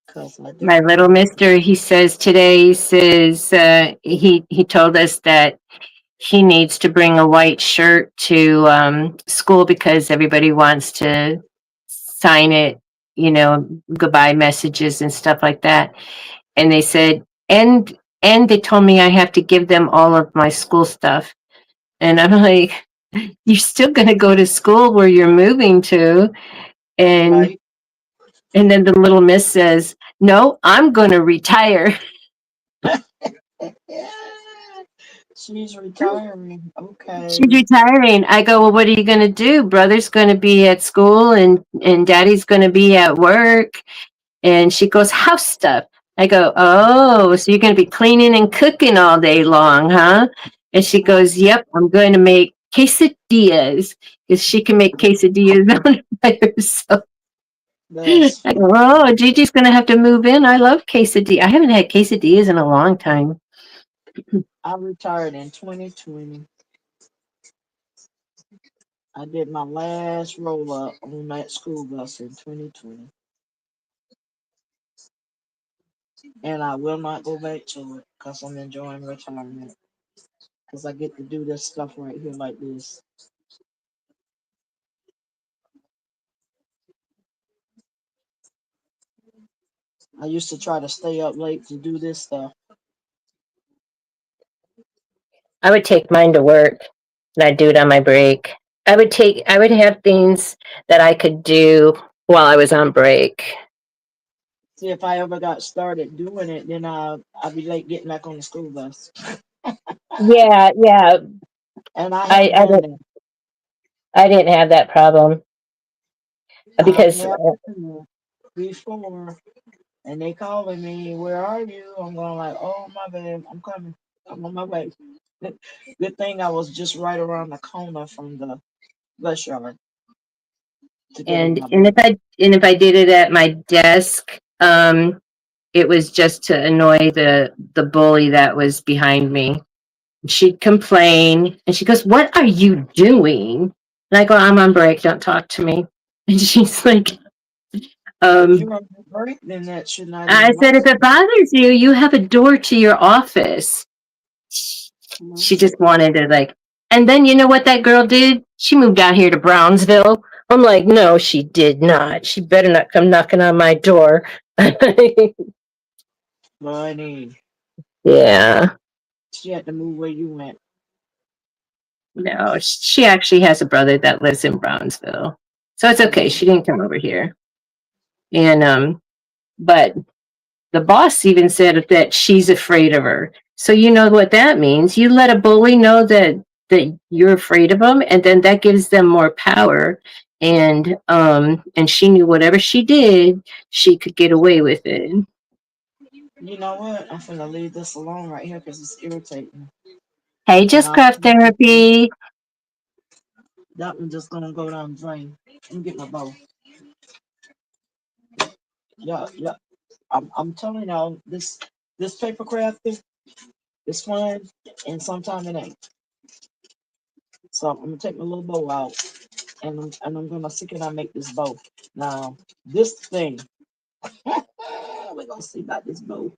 Because I My don't little want. mister, he says today, he says he told us that he needs to bring a white shirt to school because everybody wants to sign it, goodbye messages and stuff like that. And they said, and they told me I have to give them all of my school stuff. And I'm like, you're still going to go to school where you're moving to. And Right. and then the little miss says, no, I'm going to retire. Yeah. She's retiring. She's Okay. retiring. I go, well, what are you going to do? Brother's going to be at school and daddy's going to be at work. And she goes, house stuff. I go, oh, so you're going to be cleaning and cooking all day long, huh? And she goes, yep, I'm going to make quesadillas because she can make quesadillas on by herself. That's I go, funny. oh, Gigi's going to have to move in. I love quesadillas. I haven't had quesadillas in a long time. I retired in 2020. I did my last roll up on that school bus in 2020. And I will not go back to it because I'm enjoying retirement. Because I get to do this stuff right here like this. I used to try to stay up late to do this stuff. I would take mine to work and I'd do it on my break. I would have things that I could do while I was on break. See, if I ever got started doing it, then I'd be late getting back on the school bus. Yeah, yeah. And I I have I done didn't that. I didn't have that problem I've because had to before. And they calling me, where are you? I'm going like, oh my bad, I'm coming. I'm on my way. Good thing I was just right around the corner from the bus yard to get on my and bus. if I did it at my desk, it was just to annoy the bully that was behind me. She'd complain and she goes, "What are you doing?" And I go, "I'm on break. Don't talk to me." And she's like, If you're um, on your break, then that should not I even said, bother if it bothers you, you have a door to your office. you. She just wanted to like, and then you know what that girl did? She moved out here to Brownsville. I'm like, no, she did not. She better not come knocking on my door. Money. Yeah, She had to move where you went. no, she actually has a brother that lives in Brownsville. So it's okay. Oh, She didn't come over here. And, but the boss even said that she's afraid of her. So you know what that means. You let a bully know that you're afraid of them, and then that gives them more power. And she knew whatever she did, she could get away with it. you know what? I'm finna leave this alone right here because it's irritating. Hey, And just craft therapy. that one just gonna go down the drain. Let me get my bow. Yeah, yeah. I'm telling y'all, this paper crafting is fun, and sometimes it ain't. So I'm gonna take my little bow out, and I'm gonna see can I make this bow. Now this thing, we're gonna see about this bow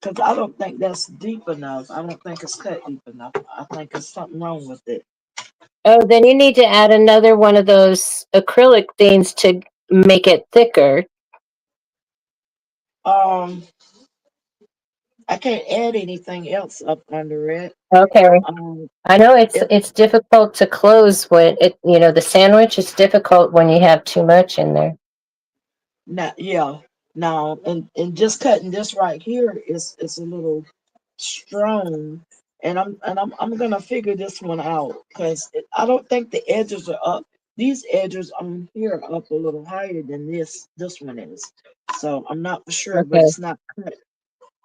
because I don't think that's deep enough. I don't think it's cut deep enough. I think there's something wrong with it. Oh, then you need to add another one of those acrylic things to make it thicker. Um, I can't add anything else up under it. Okay. Um, I know if it's difficult to close when it the sandwich is difficult when you have too much in there. not yeah. Now and just cutting this right here is a little strong, and I'm gonna figure this one out because I don't think the edges are up. These edges on here are up a little higher than this one is, so I'm not for sure, but Okay. it's not cut.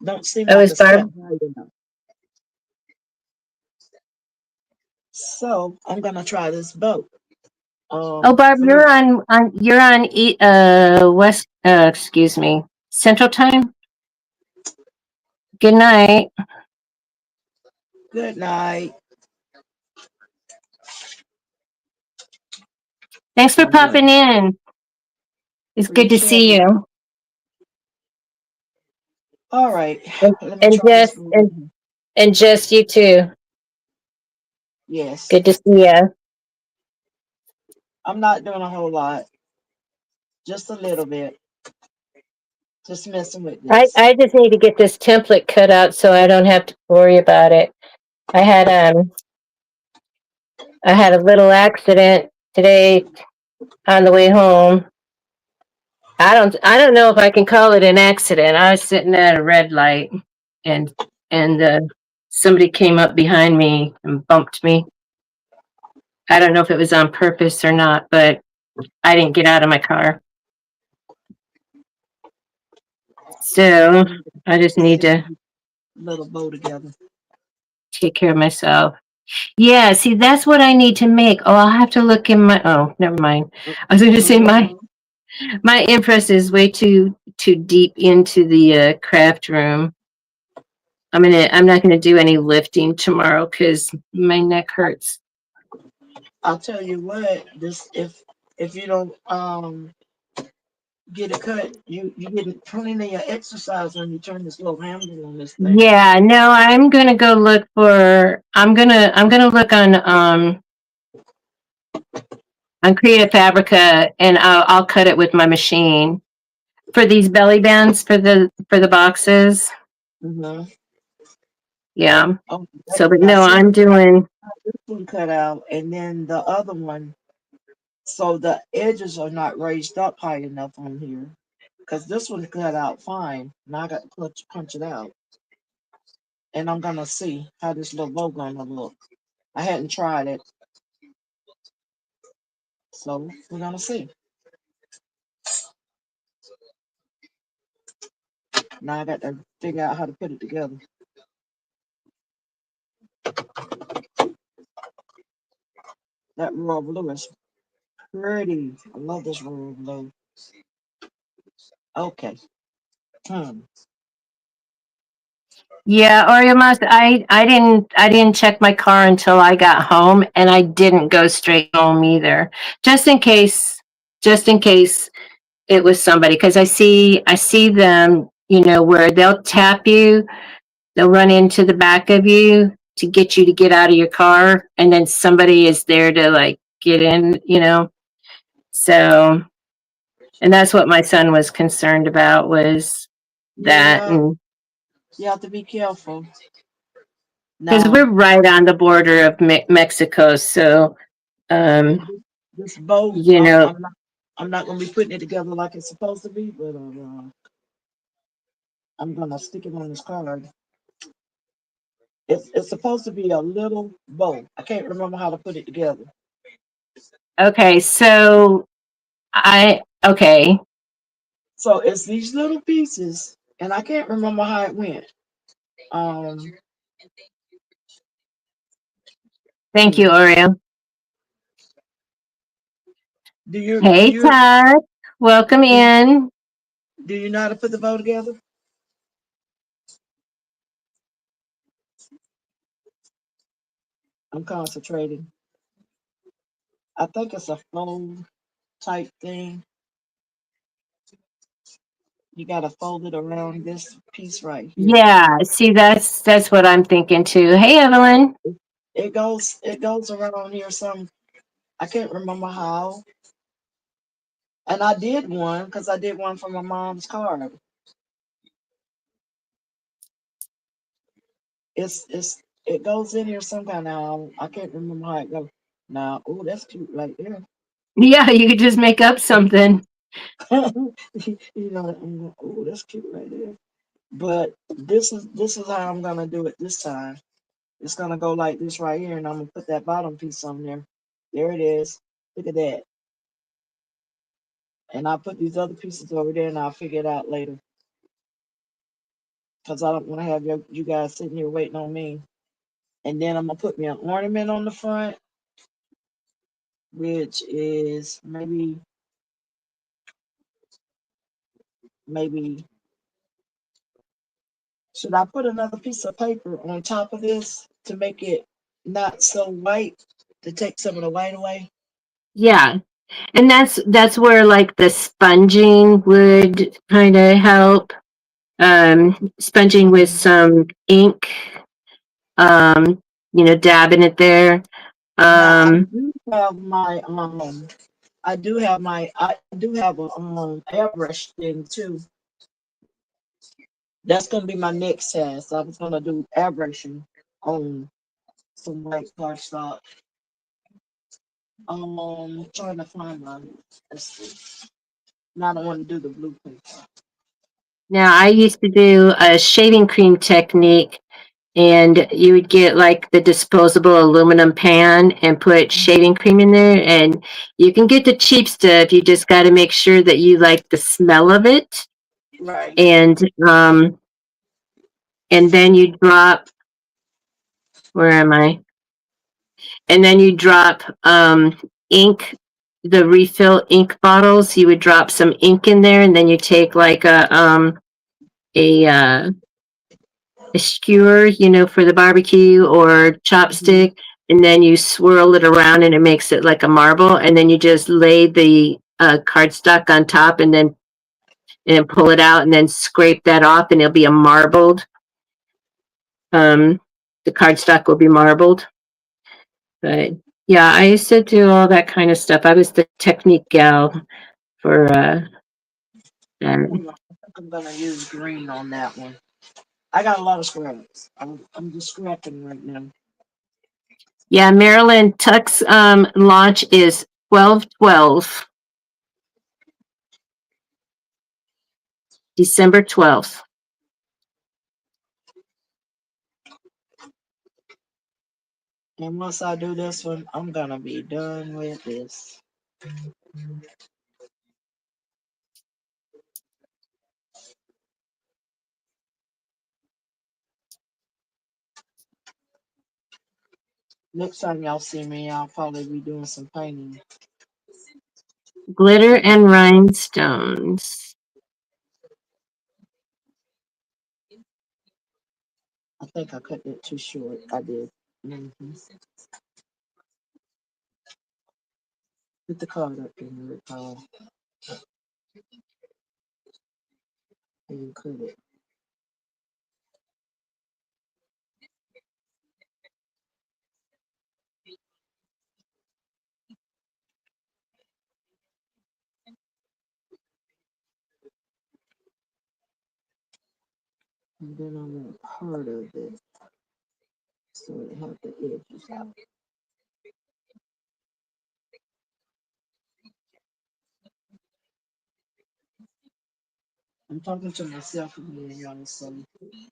Don't seem Oh, like is it's cut Barb? high enough. So I'm gonna try this boat. Oh, Barb, I'm gonna, you're on West. Excuse me, Central Time. Good night. good night. Thanks for I'm popping done. in. It's good to Appreciate see it. you. All right, And, let me and try this just boat. and just you too. Yes, Good to see you. I'm not doing a whole lot, just a little bit, just messing with this. I just need to get this template cut out so I don't have to worry about it. I had um I had a little accident today on the way home. I don't know if I can call it an accident. I was sitting at a red light and and somebody came up behind me and bumped me. I don't know if it was on purpose or not, but I didn't get out of my car. So You can I just need stick to a little bow together. take care of myself. Yeah, see, that's what I need to make. Oh, I'll have to look in my. Oh, never mind. I was going to say Mhm. my interest is way too deep into the craft room. I'm not gonna do any lifting tomorrow because my neck hurts. I'll tell you what, this if you don't get it cut, you get plenty of your exercise when you turn this little handle on this thing. Yeah, no, I'm gonna go look for. I'm gonna look on Creative Fabrica and I'll cut it with my machine for these belly bands for the boxes. Mm-hmm. Yeah. Oh, So, but now no, see, I'm doing. this one cut out, and then the other one, so the edges are not raised up high enough on here. Because this one cut out fine. Now I got to punch it out. And I'm going to see how this little bow going to look. I hadn't tried it, so we're going to see. Now I got to figure out how to put it together. That royal blue is pretty. I love this royal blue. Okay. Hmm. Yeah, Oreo must. I didn't check my car until I got home, and I didn't go straight home either, just in case. Just in case it was somebody, because I see them. You know where they'll tap you, they'll run into the back of you to get you to get out of your car, and then somebody is there to like get in. So, and that's what my son was concerned about was that, Yeah, and you have to be careful. because Now, we're right on the border of Mexico, so um, this bow, you know, I'm not gonna be putting it together like it's supposed to be, but I'm gonna stick it on this card. It's supposed to be a little bow. I can't remember how to put it together. okay, so okay, So it's these little pieces, and I can't remember how it went. Um, thank hmm. you, Oreo. do you do Hey, you Todd, welcome do you, in. do you know how to put the bow together? I'm concentrating. I think it's a fold type thing. You gotta fold it around this piece right here. Yeah, see, that's what I'm thinking too. Hey, Evelyn. It, it goes around here some. I can't remember how. And I did one because I did one for my mom's card. It goes in here some kind of. I can't remember how it goes. Now, oh, that's cute right there. Yeah, you could just make up something. Oh, that's cute right there. But this is how I'm gonna do it this time. It's gonna go like this right here, and I'm gonna put that bottom piece on there. There it is. Look at that. And I'll put these other pieces over there, and I'll figure it out later. Cause I don't want to have you guys sitting here waiting on me. And then I'm gonna put me an ornament on the front, which is maybe should I put another piece of paper on top of this to make it not so white to take some of the white away? Yeah, and that's where like the sponging would kind of help. Sponging with Mhm. some ink, um, dabbing it there. Now Um, I do have a airbrush thing too. That's gonna be my next task. I was gonna do airbrushing on some white cardstock. Trying to find my. Let's see. Now I don't want to do the blue paper. Now I used to do a shaving cream technique and you would get like the disposable aluminum pan and put shaving cream in there, and you can get the cheap stuff. You just got to make sure that you like the smell of it, Right. and um and then you drop, where am I? And then you drop ink, the refill ink bottles. You would drop some ink in there, and then you take like a a skewer, for the barbecue, or Mhm. chopstick, and then you swirl it around and it makes it like a marble, and then you just lay the cardstock on top, and pull it out, and then scrape that off, and it'll be a marbled. Um, the cardstock will be marbled. But yeah, I used to do all that kind of stuff. I was the technique gal for that. I think I'm gonna use green on that one. I got a lot of scraps. I'm just scrapping right now. Yeah, Maryland Tuck's launch is 12/12, December 12th. And once I do this one, I'm gonna be done with this. Next time y'all see me, I'll probably be doing some painting. Glitter and rhinestones. I think I cut it too short. I did. hmm Put the card up in the and cut it. And then I want part of it so it have the edges out. I'm talking to myself again, y'all, so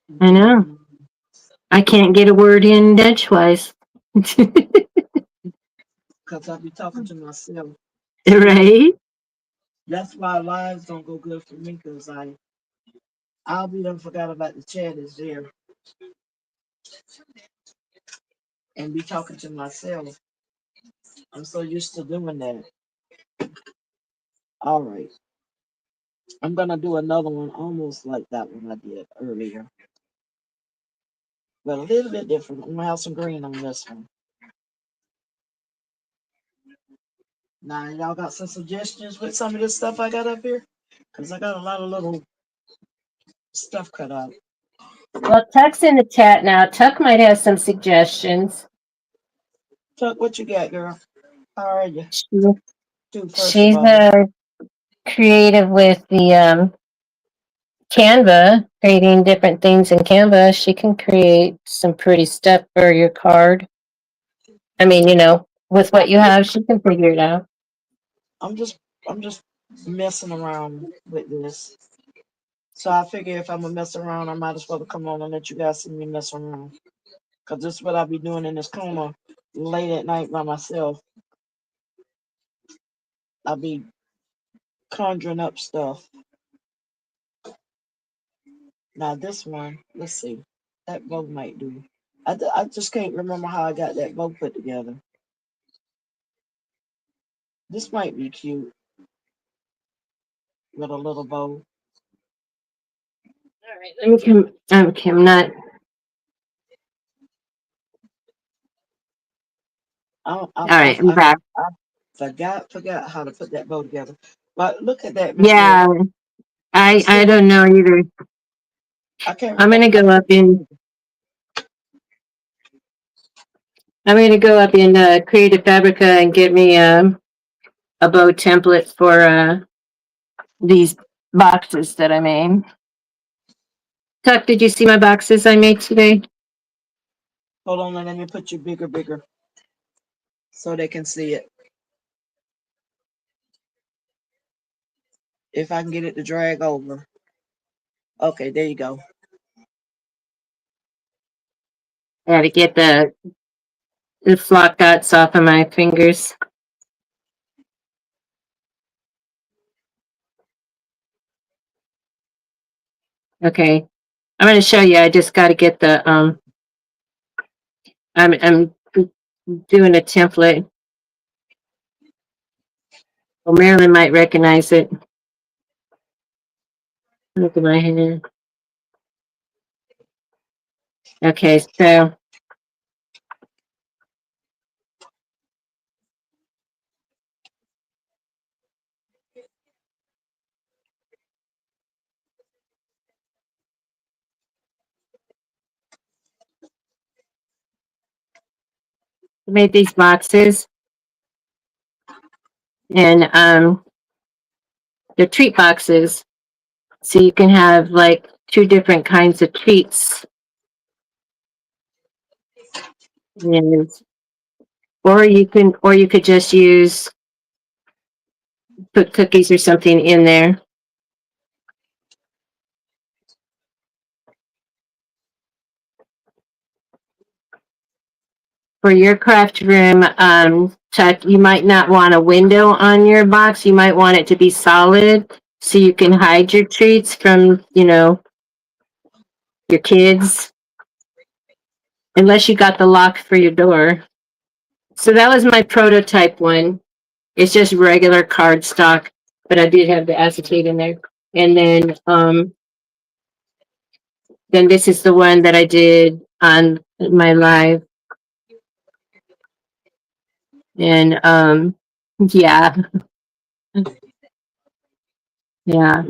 I'm I know. thinking I can't get a word in edgewise. because I be talking to myself. Right? That's why lives don't go good for me because I'll be done forgot about the chat is there and be talking to myself. I'm so used to doing that. All right. I'm gonna do another one almost like that one I did earlier. But a little bit different. I'm gonna have some green on this one. Now y'all got some suggestions with some of this stuff I got up here? Cause I got a lot of little stuff cut out. Well, Tuck's in the chat now. Tuck might have some suggestions. Chuck, what you got, girl? How are you? She, Too, first of she's all. creative with the Canva, creating different things in Canva. She can create some pretty stuff for your card. I mean, with what you I'm just have, she can figure it out. I'm just I'm just messing around with this. So I figure if I'm gonna mess around, I might as well come on and let you guys see me mess around. Cause this is what I'll be doing in this corner late at night by myself. I'll be conjuring up stuff. Now this one, let's see. That bow might do. I just can't remember how I got that bow put together. This might be cute with a little bow. All right, let me come. Okay, I'm not. I All right, I'm back. I forgot how to put that bow together. But look at that, Miss Gail. Yeah, I I still don't ain't. know either. I can't I'm gonna remember how go to up put that in. together. I'm gonna go up in Creative Fabrica and get me a bow template for these boxes that I made. Tuck, did you see my boxes I made today? Hold on, let me put you bigger, so they can see it. If I can get it to drag over. Okay, there you go. I gotta get the flock dots off of my fingers. Okay. I'm gonna show you. I just gotta get the I'm doing a template. Well, Marilyn might recognize it. Look at my hand. Okay, so I made these boxes, and they're treat boxes, so you can have like two different kinds of treats, and or you could just use put cookies or something in there. For your craft room, Chuck, you might not want a window on your box. You might want it to be solid so you can hide your treats from, your kids, unless you got the lock for your door. So that was my prototype one. It's just regular cardstock, but I did have the acetate in there. And then this is the one that I did on my live. And yeah, yeah.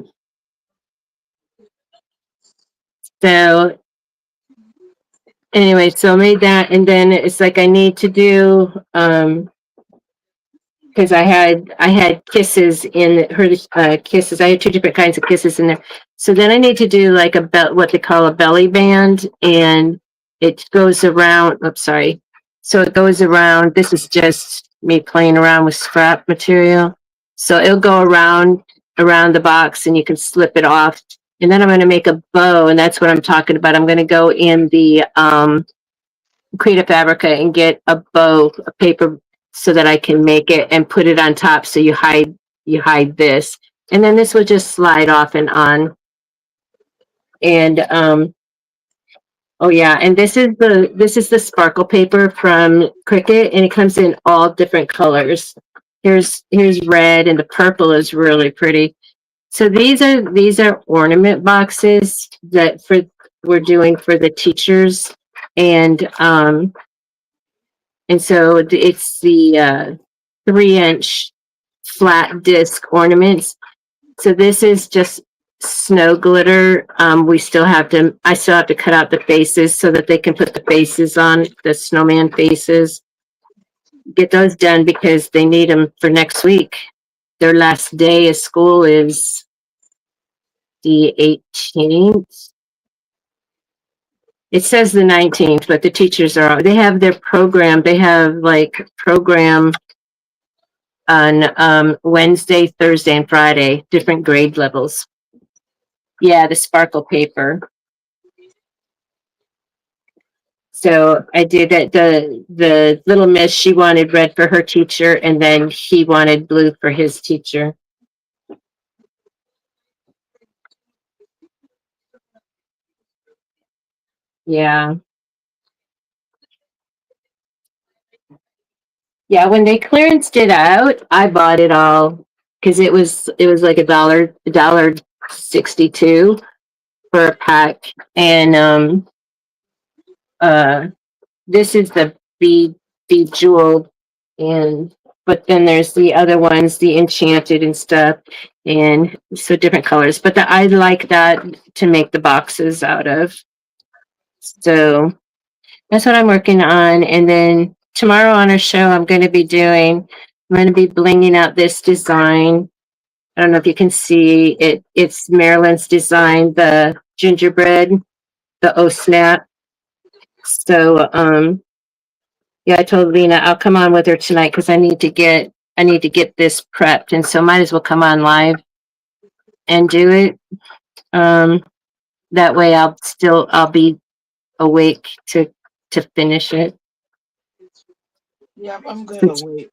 So anyway, so I made that, and then it's like I need to do because I had kisses in her kisses. I had two different kinds of kisses in there. So then I need to do like what they call a belly band, and it goes around. Oops, sorry. So it goes around. This is just me playing around with scrap material. So it'll go around the box, and you can slip it off. And then I'm going to make a bow, and that's what I'm talking about. I'm going to go in the Creative Fabrica and get a bow, a paper, so that I can make it and put it on top. So you hide this, and then this will just slide off and on. And oh yeah, and this is the sparkle paper from Cricut, and it comes in all different colors. Here's red, and the purple is really pretty. So these are ornament boxes that we're doing for the teachers, and so it's the 3-inch flat disc ornaments. So this is just snow glitter. I still have to cut out the faces so that they can put the faces on, the snowman faces. Get those done because they need them for next week. Their last day of school is the 18th. It says the 19th, but the teachers they have their program. They have like program on Wednesday, Thursday, and Friday, different grade levels. Yeah, the sparkle paper. So I did that. The little miss, she wanted red for her teacher, and then he wanted blue for his teacher. Yeah. Yeah, when they clearanced it out, I bought it all because it was like a dollar 62 for a pack. And uh this is the bejeweled, and but then there's the other ones, the enchanted and stuff, and so different colors. But I like that to make the boxes out of. So that's what I'm working on. And then tomorrow on our show, I'm going to be blinging out this design. I don't know if you can see it. It's Marilyn's design, the gingerbread, the O Snap. So, yeah, I told Lena I'll come on with her tonight because I need to get this prepped, and so might as well come on live and do it. Um, that way I'll be awake to to finish it. Yeah, I'm good Since awake.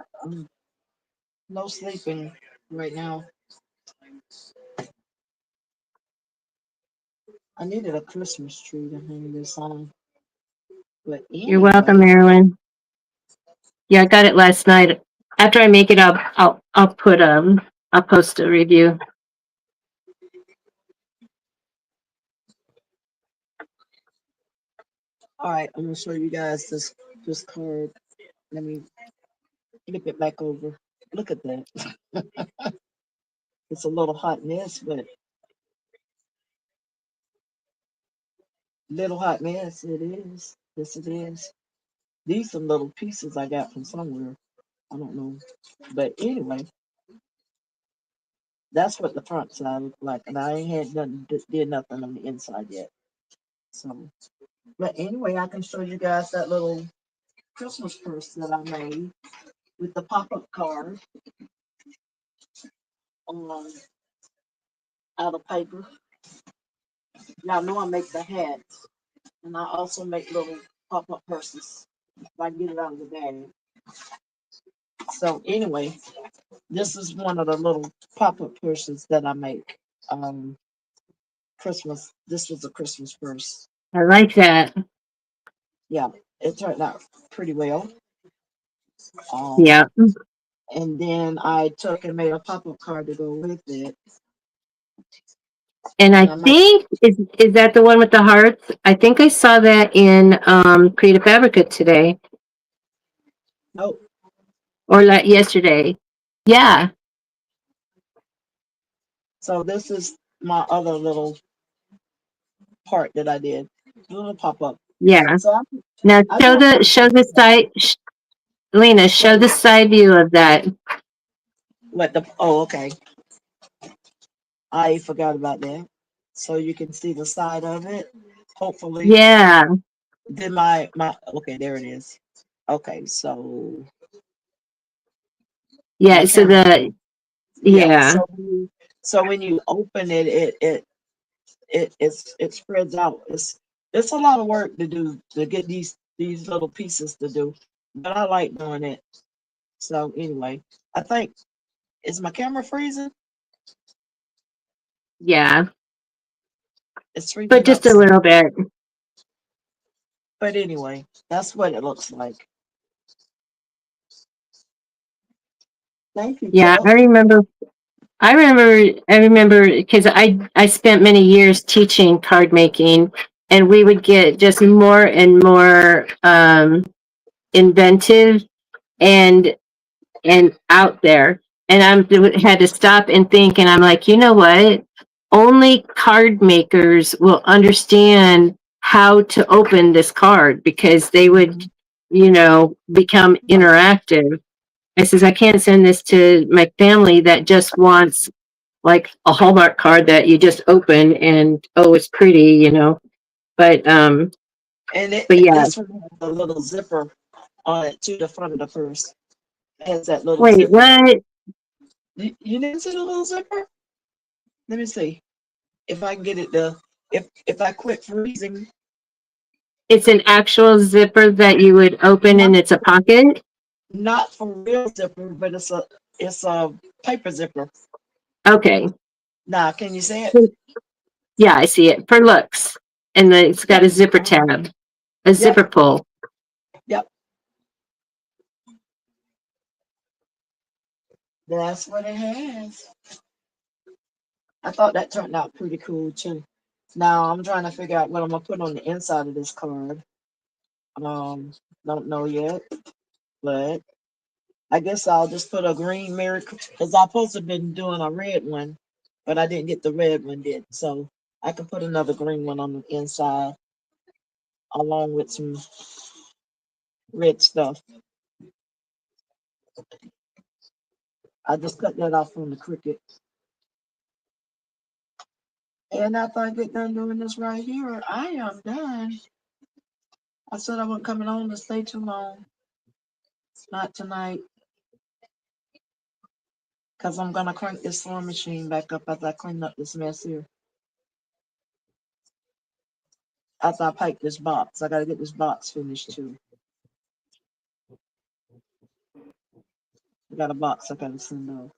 No sleeping right now. I needed a Christmas tree to hang this on. But you're welcome, anyway, Marilyn. Yeah, I got it last night. After I make it up, I'll put I'll post a review. all right, I'm gonna show you guys this card. Let me flip it back over. Look at that. It's a little hot mess, but little hot mess it is. Yes, it is. These some little pieces I got from somewhere. I don't know. But anyway, that's what the front side looked like. And I ain't had nothing, did nothing on the inside yet. So, but anyway, I can show you guys that little Christmas purse that I made with the pop-up card on out of paper. Y'all know I make the hats, and I also make little pop-up purses if I get it out of the bag. So anyway, this is one of the little pop-up purses that I make. Um, Christmas. This was a Christmas purse. I like that. Yeah, it turned out pretty well. Um, Yeah. and then I took and made a pop-up card to go with it, And and I I made think is that the one with the hearts? I think I saw that in Creative Fabrica today nope. or yesterday. Yeah. So this is my other little part that I did, little pop-up. Yeah. So Now I do a lot of show the stuff. side Lena, show What the side view of that. what the oh okay. I forgot about that. So you can see the side of it. Hopefully. Yeah. Then my okay, there it is. Okay, so my Yeah. So camera. the Yeah. yeah. So when you open it, it spreads out. It's a lot of work to do to get these little pieces to do, but I like doing it. So anyway, I think is my camera freezing? Yeah. It's But freezing up just a some. little bit. But anyway, that's what it looks like. Thank you, Yeah, Gail. I remember because I spent many years teaching card making, and we would get just more and more inventive and out there. And had to stop and think, and I'm like, you know what? Only card makers will understand how to open this card because they would, Mhm. become Right. interactive. I says, I can't send this to my family that just wants like a Hallmark card that you just open and oh, it's pretty. But And but yeah. this one has a little zipper on it to the front of the purse. It has that little Wait, zipper. what? You didn't see the little zipper? Let me see if I can get it to. If I quit freezing, It's an actual zipper that you would open and not it's a pocket? not for real zipper, but it's a paper zipper. Okay. Now, can you see it? Yeah, I see it for looks. And it's got Yep. a zipper tab, a Yep. zipper pull. Yep. That's what it has. I thought that turned out pretty cool too. Now I'm trying to figure out what I'm gonna put on the inside of this card. Um, don't know yet, but I guess I'll just put a green Merry because I supposed to have been doing a red one, but I didn't get the red one yet. So I can put another green one on the inside along with some red stuff. I just cut that off from the Cricut. And after I get done doing this right here, I am done. I said I wasn't coming on to stay too long. Not tonight, because I'm gonna crank this sewing machine back up as I clean up this mess here. after I pack this box. I gotta get this box finished too. I got a box I gotta send off.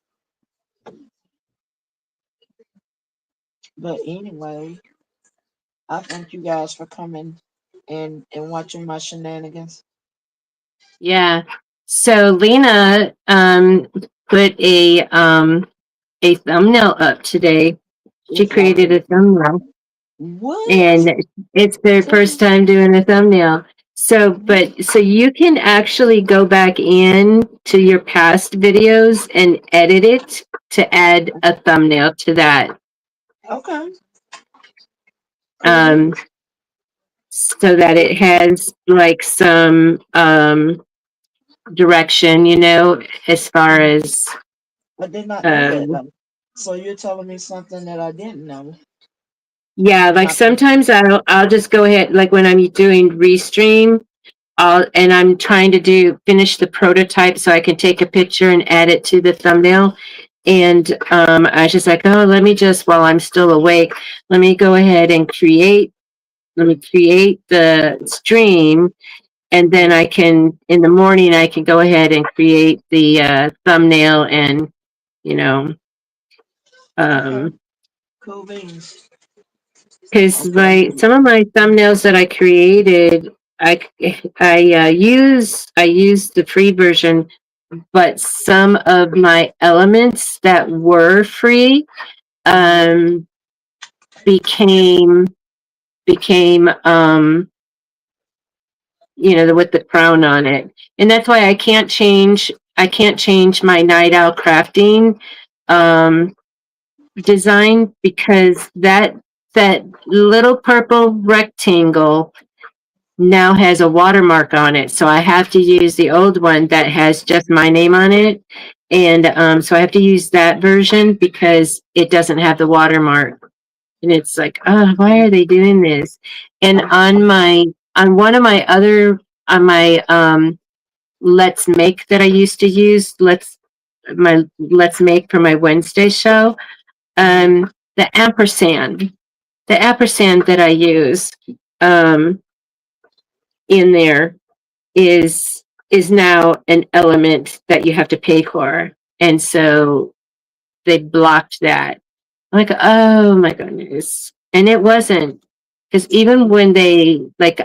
But anyway, I thank you guys for coming and watching my shenanigans. Yeah. So Lena put a thumbnail up today. She Yes, I created did. a thumbnail, What? and it's their Tell first me. time doing a thumbnail. So, but so you can actually go back in to your past videos and edit it to add a thumbnail to that. Okay, cool Um, beans. so that it has like some direction, as far Mhm. as I did not know that um though. So you're telling me something that I didn't know. yeah, And like I think, sometimes I'll just go ahead, like when I'm doing restream, and I'm trying to finish the prototype so I can take a picture and add it to the thumbnail. And I was just like, oh, let me just, while I'm still awake, let me go ahead and create the stream. And then I can, in the morning, I can go ahead and create the thumbnail and, you know, okay, um, cool beans. because Okay, I'm my gonna, some of my thumbnails that I created, I use the free version, but some of my elements that were free mhm. um, became with the crown on it, and that's why I can't change my night owl crafting um, design, because that little purple rectangle now has a watermark on it. So I have to use the old one that has just my name on it. And so I have to use that version because it doesn't have the watermark. And it's like, oh, why are they doing this? And on one of my other, on my Let's Make that I used to use, Let's Make for my Wednesday show, Mhm. the ampersand that I use um, in there is now an element that you have to pay for. And so they blocked that. I'm like, oh my goodness. And it wasn't, because even when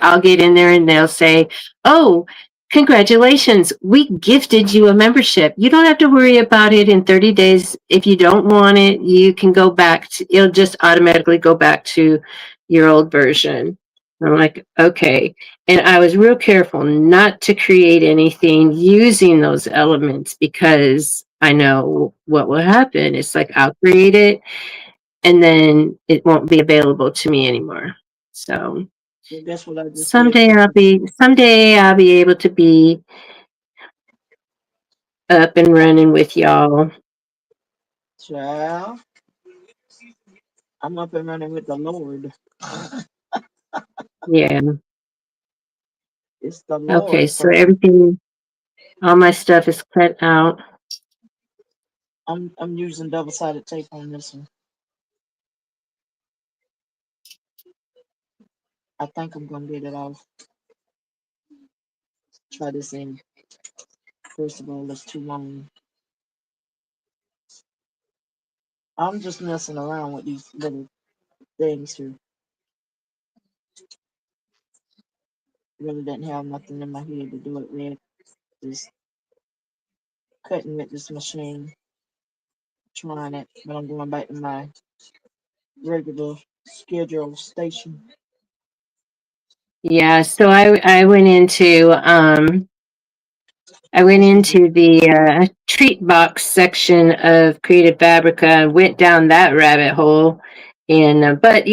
I'll get in there and they'll say, oh, congratulations, we gifted you a membership. You don't have to worry about it in 30 days. If you don't want it, you can go back it'll just automatically go back to your old version. I'm like, okay. And I was real careful not to create anything using those elements, because I know what will happen. It's like I'll create it and then it won't be available to me anymore. So So guess what I just did someday for I'll you? be someday I'll be able to be up and running with y'all. Child, I'm up and running with the Lord. Yeah. It's the Okay. Lord So first. everything, all my stuff is cut out. I'm using double sided tape on this one. I think I'm gonna get it off. Try this in. First of all, it's too long. I'm just messing around with these little things here. Really didn't have nothing in my head to do it with. Just cutting with this machine, trying it, but I'm going back to my regular schedule station. Yeah. So I went This was into the treat box section of Creative Fabrica, went down that rabbit hole, and but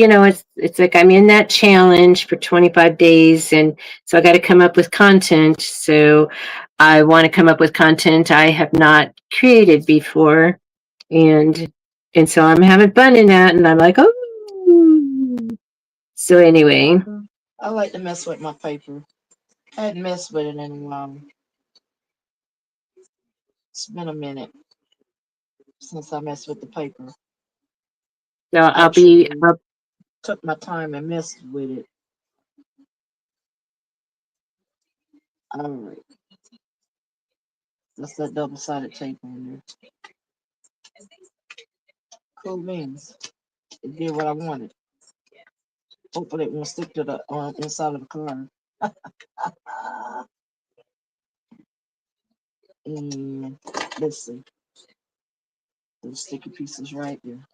it's like I'm in that challenge for 25 days, and so I got to come up with content. So I want to come up with content I have not created before, and so I'm having fun in that, and I'm like, oh. So anyway, okay. I like to mess with my paper. I hadn't messed with it in a while. It's been a minute since I messed with the paper. so Actually, took my time and messed with it. All right, that's that double-sided tape on there. Cool beans. It did what I wanted. Hopefully, it won't stick to the inside of the car. And let's see, those sticky pieces right there.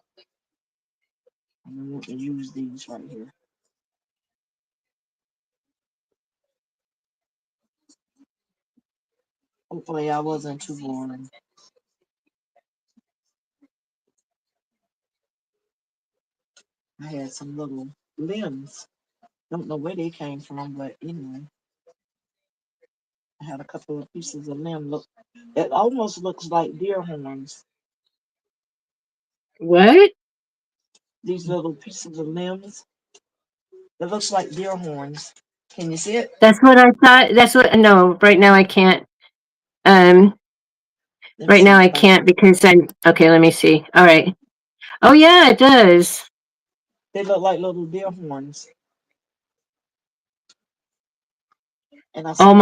And I want to use these right here. Hopefully, I wasn't too boring. I had some little limbs. Don't know where they came from, but anyway, I had a couple of pieces of limb. Look, it almost looks like deer horns. What? These little pieces of limbs. It looks like deer horns. Can you see it? That's what I thought. That's what. No, right now I can't. Um, Let me right now see I if I can. can't because I'm. Okay, let me see. All right. Oh yeah, it does. They look like little deer horns, and I Oh, somebody can.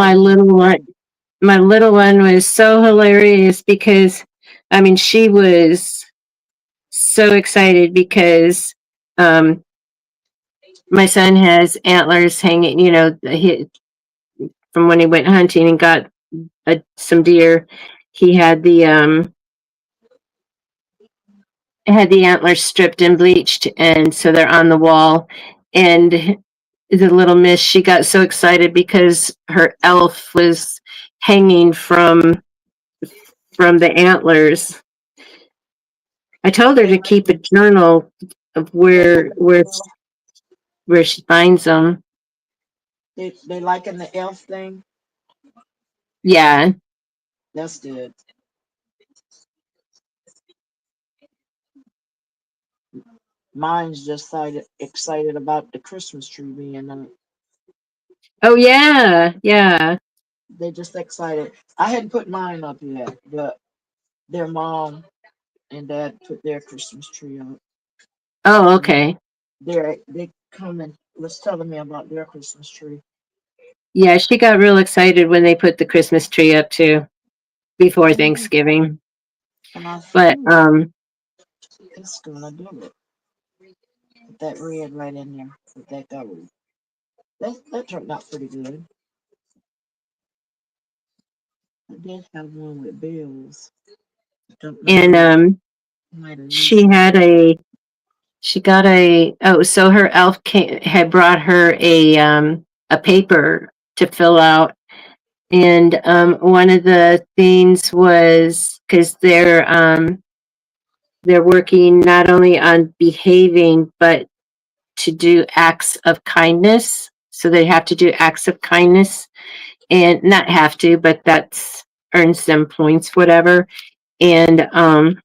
my little one was so hilarious because, I mean, she was so excited because, um, my son has antlers hanging. From when he went hunting and got some deer, he had the antlers stripped and bleached, and so they're on the wall. And the little miss, she got so excited because her elf was hanging from the antlers. I told her They to like keep a journal of they like the elf. where she finds them. They liking the elf thing. Yeah. That's good. Mine's just excited about the Christmas tree being up. Oh yeah, yeah. They just excited. I hadn't put mine up yet, but their mom and dad put their Christmas tree up, Oh and okay. they come and was telling me about their Christmas tree. Yeah, she got real excited when they put the Christmas tree up too before Hmm. Thanksgiving. And I But think it's gonna do it. Put that red right in there with that gold. That turned out pretty good. I did have one with bells. Don't know and where. Might have she missed it. had she got so her elf had brought her a paper to fill out. And one of the things was because they're working not only on behaving but to do acts of kindness. So they have to do acts of kindness, and not have to, but that's earns them points, whatever. And and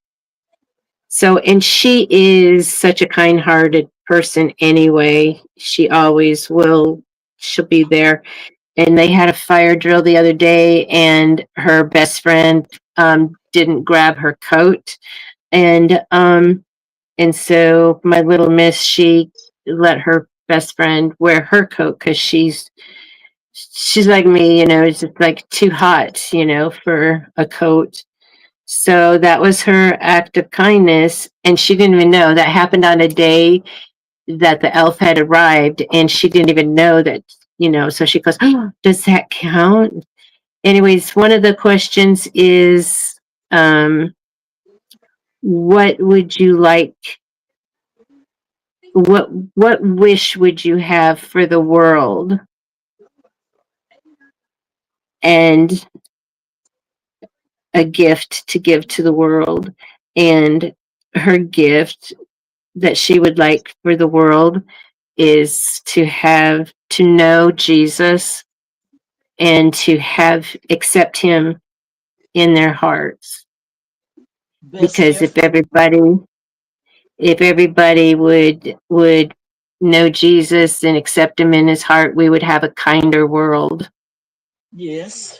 she is such a kind-hearted person anyway. She always will. She'll be there. And they had a fire drill the other day, and her best friend didn't grab her coat, and so my little miss, she let her best friend wear her coat because she's like me, it's just like too hot, for a coat. So that was her act of kindness, and she didn't even know that happened on a day that the elf had arrived, and she didn't even know that. So she goes, oh, does that count? Anyways, one of the questions is, um, what would you like? What wish would you have for the world? And a gift to give to the world. And her gift that she would like for the world is to know Jesus and to have accept him in their hearts. Best Because gift. if everybody would know Jesus and accept him in his heart, we would have a kinder world. Yes.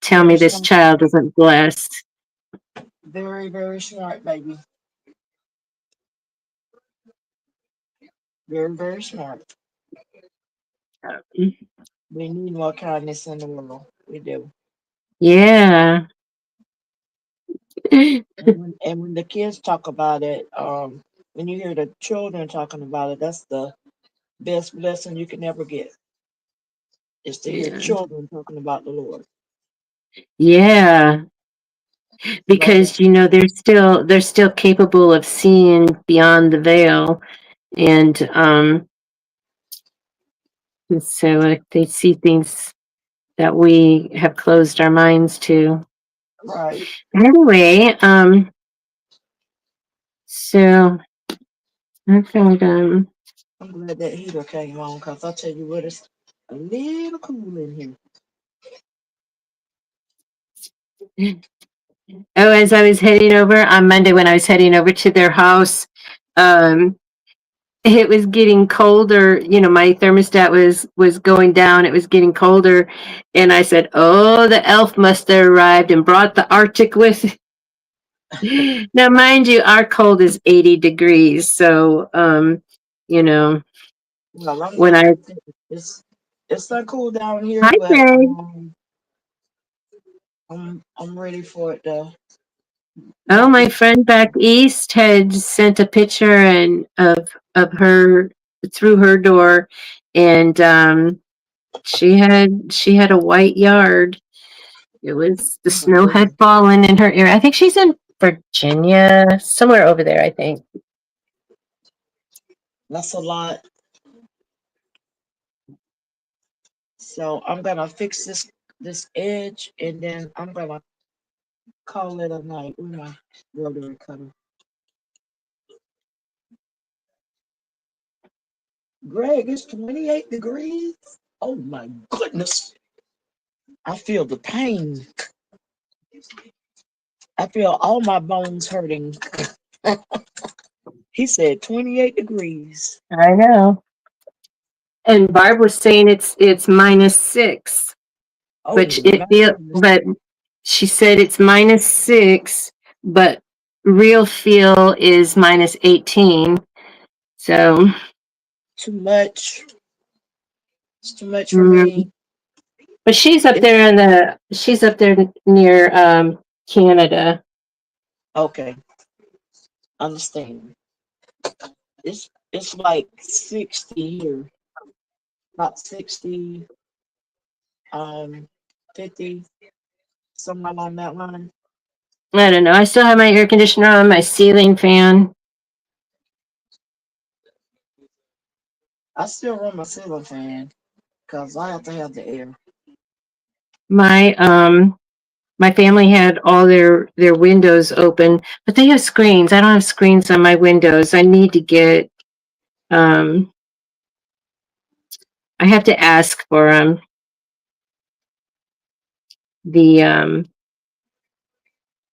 Tell Very me this smart. child isn't blessed. Very, very smart, baby. Very, very smart. We need more kindness in the world. We do. Yeah. And when the kids talk about it, when you hear the children talking about it, that's the best blessing you can ever get. Is to hear Yeah. children talking about the Lord. Yeah. Love that. Because they're still capable of seeing beyond the veil, and so they see things that we have closed our minds to. Right. Anyway, so I found I'm glad that heater came on because I'll tell you what, it's a little cool in here. oh, as I was heading over on Monday when I was heading over to their house, um it was getting colder. My thermostat was going down. It was getting colder, and I said, "Oh, the elf must have arrived and brought the Arctic with." Now, mind you, our cold is 80 degrees. So, you know, Well, I'm when glad I it's not cool down here, hi but Greg. I'm ready for it to Oh, not my be too friend back cold. east had sent a picture and of her through her door, and she had a white yard. It was the Oh my snow had goodness, fallen in her area. I think she's in Virginia, somewhere over there, I think. that's a lot. So I'm gonna fix this edge, and then I'm gonna call it a night with my rotary cutter. Greg, it's 28 degrees. Oh my goodness. I feel the pain. I feel all my bones hurting. He said 28 degrees. I know. And Barb was saying it's -6, Oh but my goodness. she said it's -6, but real feel is -18. So, Too much. It's too much for mm, me. but It's she's up there near Canada. okay. Understand. It's like 60 here. About 60, 50, somewhere along that line. I don't know. I still have my air conditioner on, my ceiling fan. I still run my ceiling fan because I have to have the air. My family had all their windows open, but they have screens. I don't have screens on my windows. Um I have to ask for the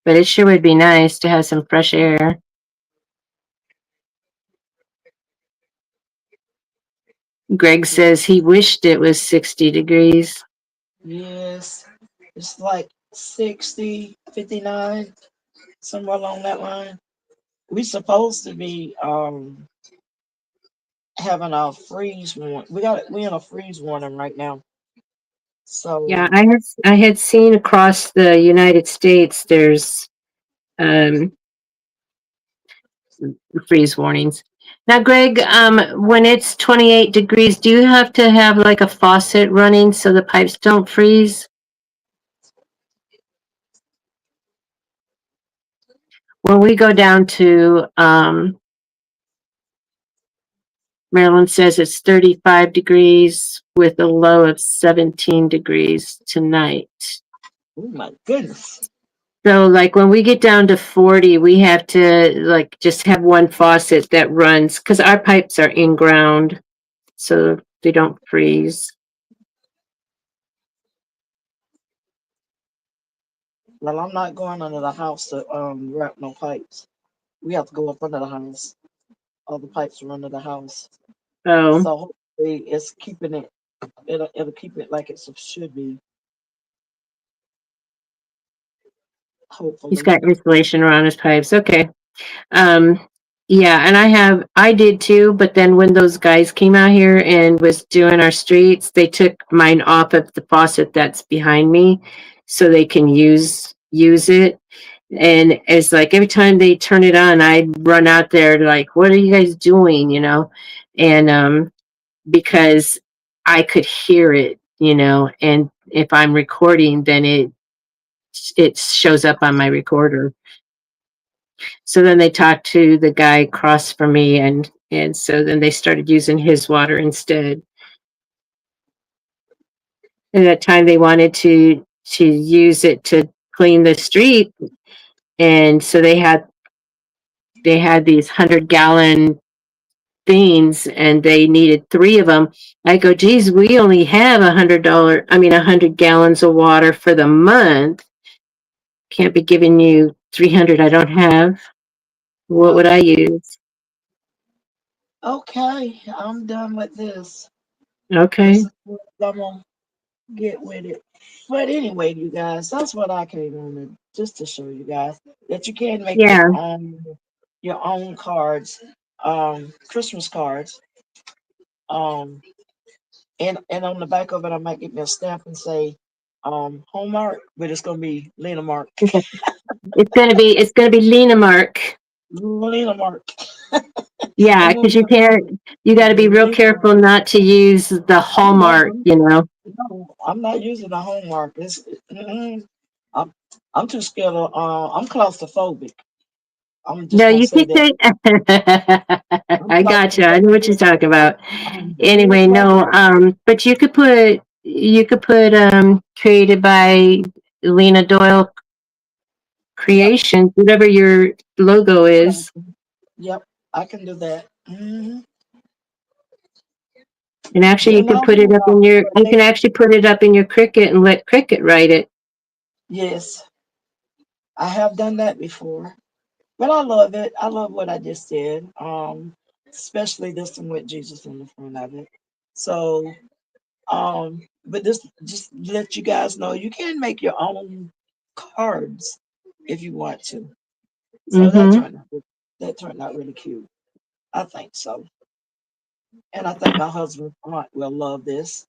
but it sure would be nice to have some fresh air. Greg says he wished it was 60 degrees. Yes, it's like 60, 59, somewhere along that line. We supposed to be having a freeze warning. We in a freeze warning right now. Yeah, So I had seen across the United States there's um freeze warnings. Now, Greg, when it's 28 degrees, do you have to have like a faucet running so the pipes don't freeze? When we go down to, Maryland says it's 35 degrees with a low of 17 degrees tonight. oh my goodness. So, like when we get down to 40, we have to like just have one faucet that runs because our pipes are in ground, so they don't freeze. Well, I'm not going under the house to wrap no pipes. We have to go up under the house. All the pipes are under the house. Oh, So hopefully it's keeping it. It'll keep it like it should be. he's Hopefully. got insulation around his pipes. Okay. Um, Yeah, and I did too, but then when those guys came out here and was doing our streets, they took mine off of the faucet that's behind me so they can use it. And it's like every time they turn it on, I'd run out there to like, what are you guys doing, you know? And because I could hear it, you know, and if I'm recording, then it shows up on my recorder. So then they talked to the guy across from me, and so then they started using his water instead. And at that time they wanted to use it to clean the street, and so they had these 100-gallon things, and they needed three of them. I go, geez, we only have $100. 100 gallons of water for the month. Can't be giving you 300 I don't have. What would I Okay. use? Okay. I'm done with this. This Okay. is what I'm gonna get with it. But anyway, you guys, that's what I came on to, just to show you guys that you can make Yeah. your own cards, Christmas cards. Um, and on the back of it, I might get me a stamp and say, Hallmark, but it's gonna be Lena Mark. It's gonna be Lena Mark. Lena Mark. Yeah, I'm gonna because be you got to be real Lena Mark. careful not to use the No, Hallmark. You know. no, I'm not using the Hallmark. I'm I'm too scared of. I'm claustrophobic. I'm just No, gonna you say can that. say. I'm I gotcha. I know claustrophobic. what you're talking about. I'm very Anyway, no. claustrophobic. But you could put created by Lena Doyle Yep. Creations, whatever your logo is, Crafting. Yep. I can do that. and actually you Been can all put it year up in long. your. You can actually put it up in your Cricut and let Cricut write it. Yes, I have done that before. But I love it. I love what I just did. Especially this one with Jesus in the front of it. So, but this just let you guys know you can make your own cards if you want to. So Mm-hmm. that turned out really cute. I think so. And I think my husband's aunt will love this.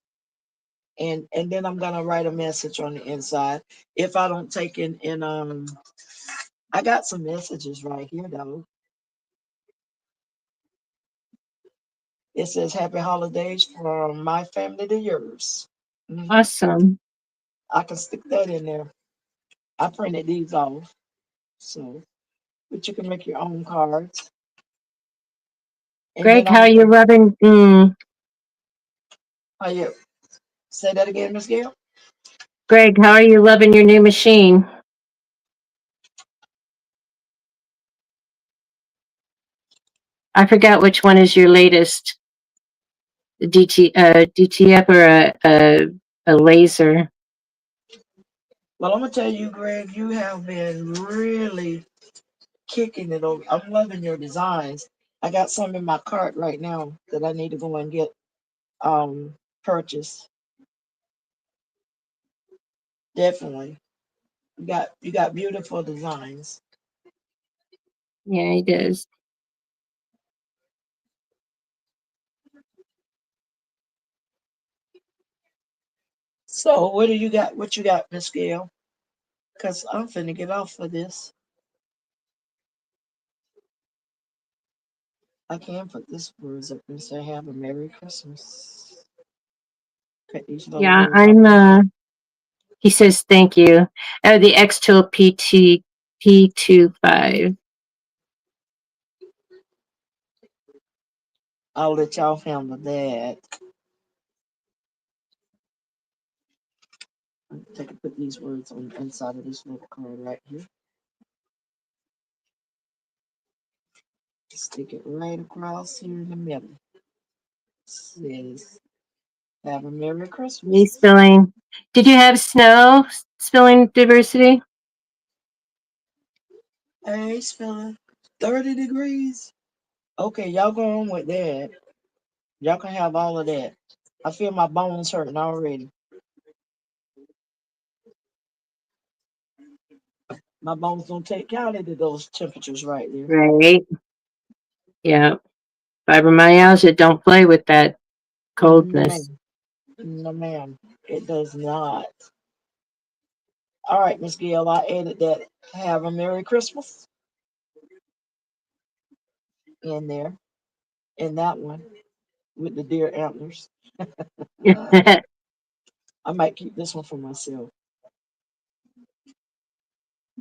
And then I'm gonna write a message on the inside. If I don't take in I got some messages right here though. It says happy holidays from my family to yours. Awesome. I can stick that in there. I printed these off. So but you can make your own cards. And then Greg, how I'm are you gonna loving? how you say that again, Miss Gail? Greg, how are you loving your new machine? I forgot which one is your latest. DTF or a laser. Well, I'm gonna tell you, Greg, you have been really kicking it over. I'm loving your designs. I got some in my cart right now that I need to go and get purchased. Definitely. You got beautiful designs. Yeah, he does. So what do you got? What you got, Miss Gail? Cause I'm finna get off of this. I can put this words up and say have a Merry Christmas. Cut these little Yeah, words off. he says thank you. The X-Tool PT P25. I'll let y'all handle that. Take and put these words on the inside of this little card right here. Stick it right across here in the middle. Says have a Merry He's Christmas. spilling. Did you have snow spilling diversity? Hey, it's feeling 30 degrees. Okay, y'all go on with that. Y'all can have all of that. I feel my bones hurting already. My bones don't take count of those temperatures right there. Right. Yeah. Fibromyalgia, don't play with that No, coldness. ma'am. No, ma'am. It does not. All right, Miss Gail, I added that. Have a Merry Christmas in there, in that one with the deer antlers. I might keep this one for myself.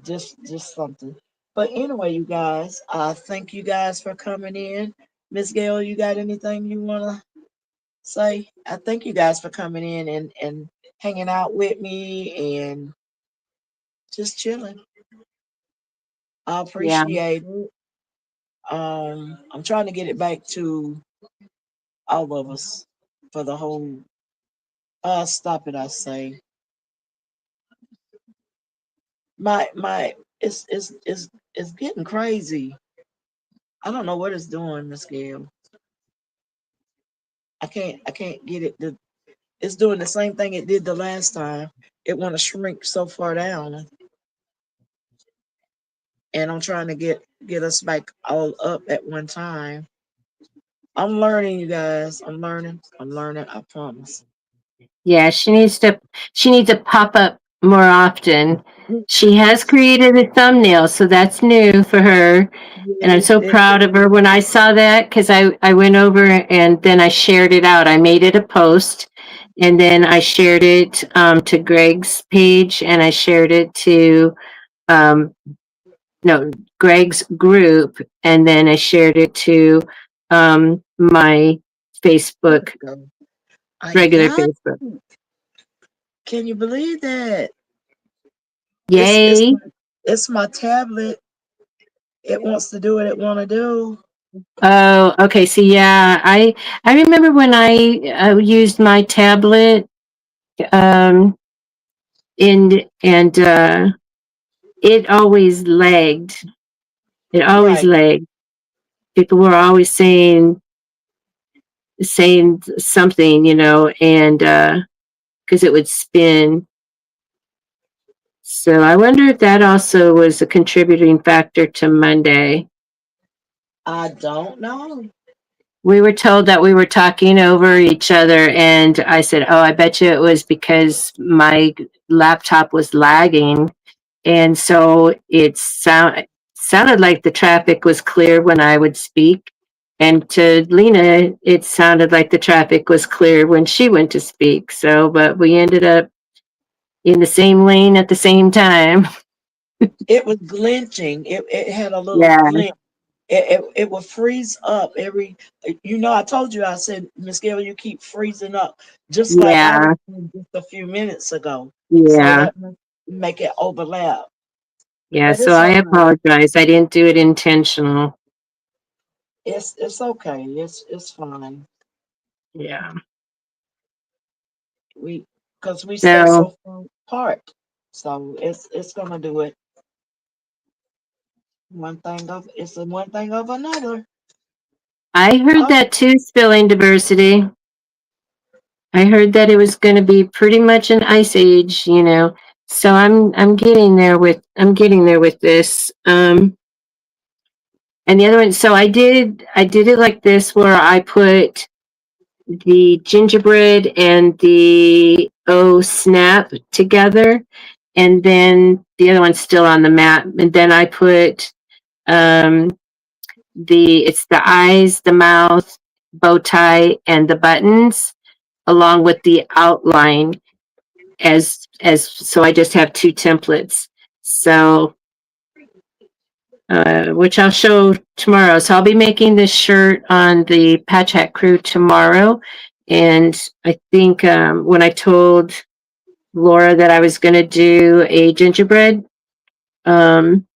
Just something. But anyway, you guys, thank you guys for coming in. Miss Gail, you got anything you wanna say? I thank you guys for coming in and hanging out with me and just chilling. I Yeah. appreciate it. I'm trying to get it back to all of us for the whole. Stop it! I say my it's getting crazy. I don't know what it's doing, Miss Gail. I can't get it. It's doing the same thing it did the last time. It want to shrink so far down, and I'm trying to get us back all up at one time. I'm learning, you guys. I'm learning. I'm learning. I promise. Yeah, she needs to pop up more often. Mm, She has created a thumbnail, so that's new for her. And I'm yes, so proud of her when I saw that because I went over and then I shared it out. I made it a post and then I shared it to Greg's page and I shared it to um, no, Greg's group, and then I shared it to my there Facebook, we go. I regular got. Facebook. Can you believe that? It's it's Yay! my it's my tablet. It wants to do what it want to do. Oh, okay. So yeah, I remember when I used my tablet, um, and it always lagged. It always Right. lagged. People were always saying something, and because it would spin. So I wonder if that also was a contributing factor to Monday. I don't know. We were told that we were talking over each other, and I said, "Oh, I bet you it was because my laptop was lagging." And so sounded like the traffic was clear when I would speak. And to Lena, it sounded like the traffic was clear when she went to speak. So, but we ended up in the same lane at the same time. It was glitching. It had a little Yeah, glint. It would freeze up every. I told you. I said, Miss Gail, you keep freezing up, just like I was yeah, doing just a few minutes ago. So yeah, that make it overlap. yeah. But So it's I all right. apologize. I didn't do it intentional. It's okay. It's fine. Yeah. We because we stay So so far apart. So it's gonna do it. It's a one thing of another. I heard Oh, that too, spilling diversity. I heard that it was going to be pretty much an ice age. So I'm getting there with this. And the other one, so I did it like this where I put the gingerbread and the snap together, and then the other one's still on the mat, and then I put um it's the eyes, the mouth, bow tie, and the buttons along with the outline as so I just have two templates. So which I'll show tomorrow. So I'll be making this shirt on the Patch Hat crew tomorrow. And I think when I told Laura that I was going to do a gingerbread, um,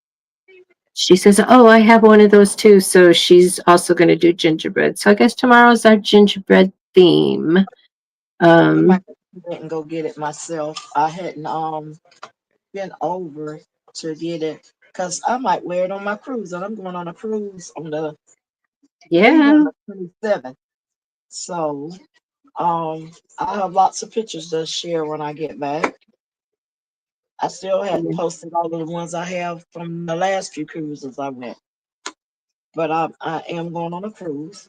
she says, "Oh, I have one of those too." So she's also going to do gingerbread. So I guess tomorrow's our gingerbread theme. I might Um, go and go get it myself. I hadn't been over to get it because I might wear it on my cruise. And I'm going on a cruise on the leave on yeah, the 27th. So I have lots of pictures to share when I get back. I still hadn't yeah, posted all of the ones I have from the last few cruises I went. but I am going on a cruise,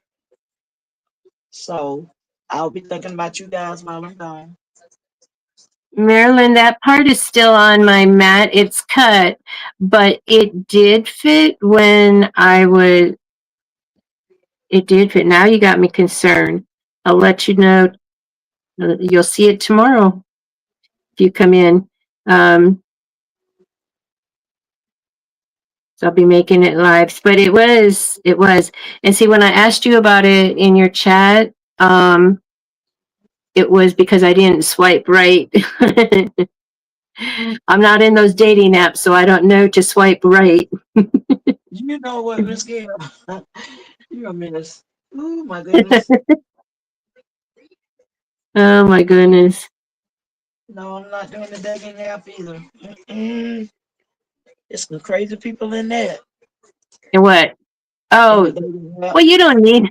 so I'll be thinking about you guys while I'm gone. Marilyn, that part is still on my mat. It's cut, but it did fit when I was. It did fit. Now you got me concerned. I'll let you know. You'll see it tomorrow if you come in. Um, so I'll be making it live. But it was. And see, when I asked you about it in your chat, it was because I didn't swipe right. I'm not in those dating apps, so I don't know to swipe right. You know what, Miss Gail? You're a menace. Oh my goodness. Oh my goodness. No, I'm not doing the dating app either. Mm-mm. There's some crazy people in there And what? in the Oh, dating app. well, you don't need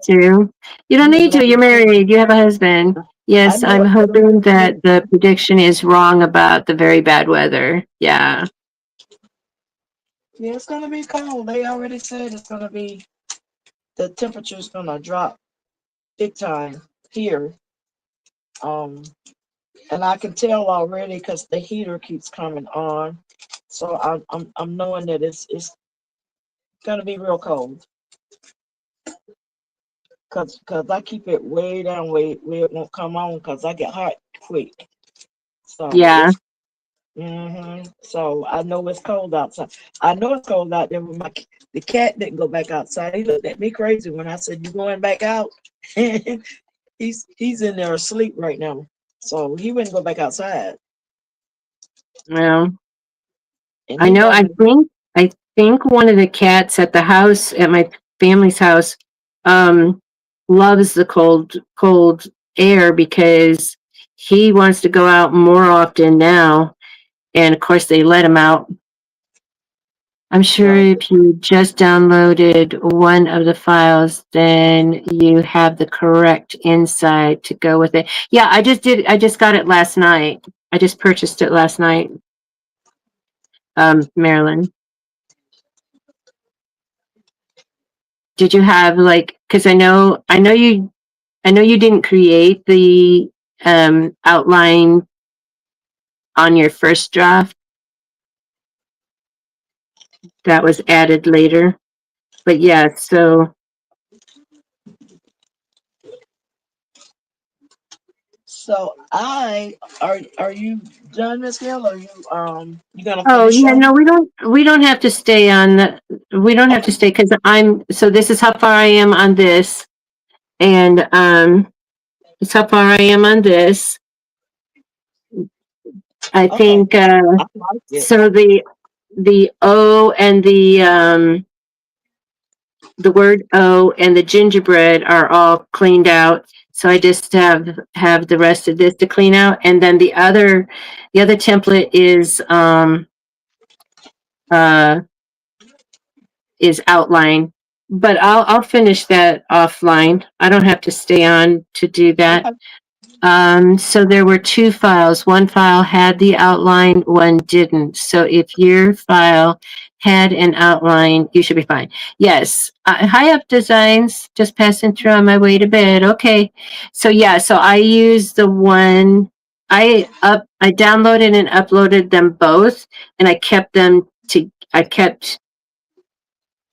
to. You don't Yeah, need but I to. You're just think married. You have a husband. I Yes, know I'm it's gonna hoping be that cold. the prediction is wrong about the very bad weather. Yeah. Yeah, it's gonna be cold. They already said it's gonna be the temperature's gonna drop big time here. Um, and I can tell already because the heater keeps coming on. So I'm knowing that it's gonna be real cold. Cause I keep it way down where it won't come on because I get hot quick. So Yeah. it's so I know it's cold outside. I know it's cold out there. When the cat didn't go back outside. He looked at me crazy when I said, "You going back out?" He's in there asleep right now. So he wouldn't go back outside. Well, And I he know. down I think one of the cats at the house at my family's house um loves the cold air because he wants to go out more often now. And of course, they let him out. I'm sure right. if you just downloaded one of the files, then you have the correct inside to go with it. Yeah, I just did. I just got it last night. I just purchased it last night, Marilyn. Did you have like, because I know you didn't create the outline on your first draft. That was added later. But yeah, so So are you done, Miss Gill? Are you gonna oh finish yeah, up? no, we don't have to stay on we don't have to Okay. stay because I'm so this is how far I am on this, and it's how far I am on this. I Okay. think I like it. so the O and the word O and the gingerbread are all cleaned out. So I just have the rest of this to clean out, and then the other template uh is outline. But I'll finish that offline. I don't have to stay on to do that. Okay. So there were two files. One file had the outline, one didn't. So if your file had an outline, you should be fine. Yes. Hi up designs, just passing through on my way to bed. Okay. So yeah, so I used the one I downloaded and uploaded them both, and I kept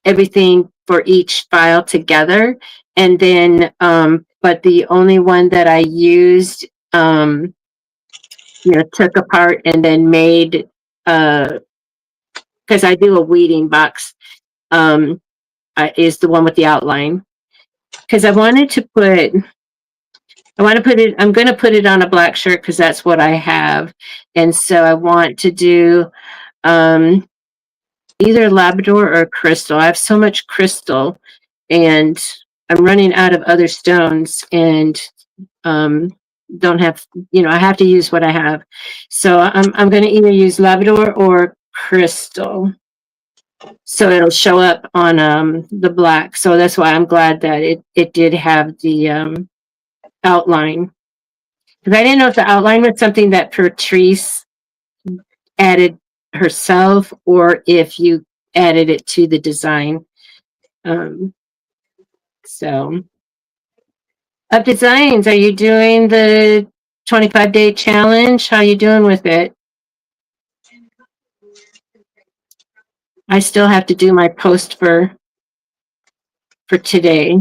everything for each file together. And then, but the only one that I used, took apart and then made, because I do a weeding box, um, is the one with the outline. Because I'm going to put it on a black shirt because that's what I have. And so I want to do, um, either Labrador or crystal. I have so much crystal and I'm running out of other stones and um, don't have, I have to use what I have. So I'm going to either use Labrador or crystal. So it'll show up on the black. So that's why I'm glad that it did have the outline. Because I didn't know if the outline was something that Patrice added herself or if you added it to the design. Um, so, Up Designs, are you doing the 25-day challenge? How you doing with it? I still have to do my post for today,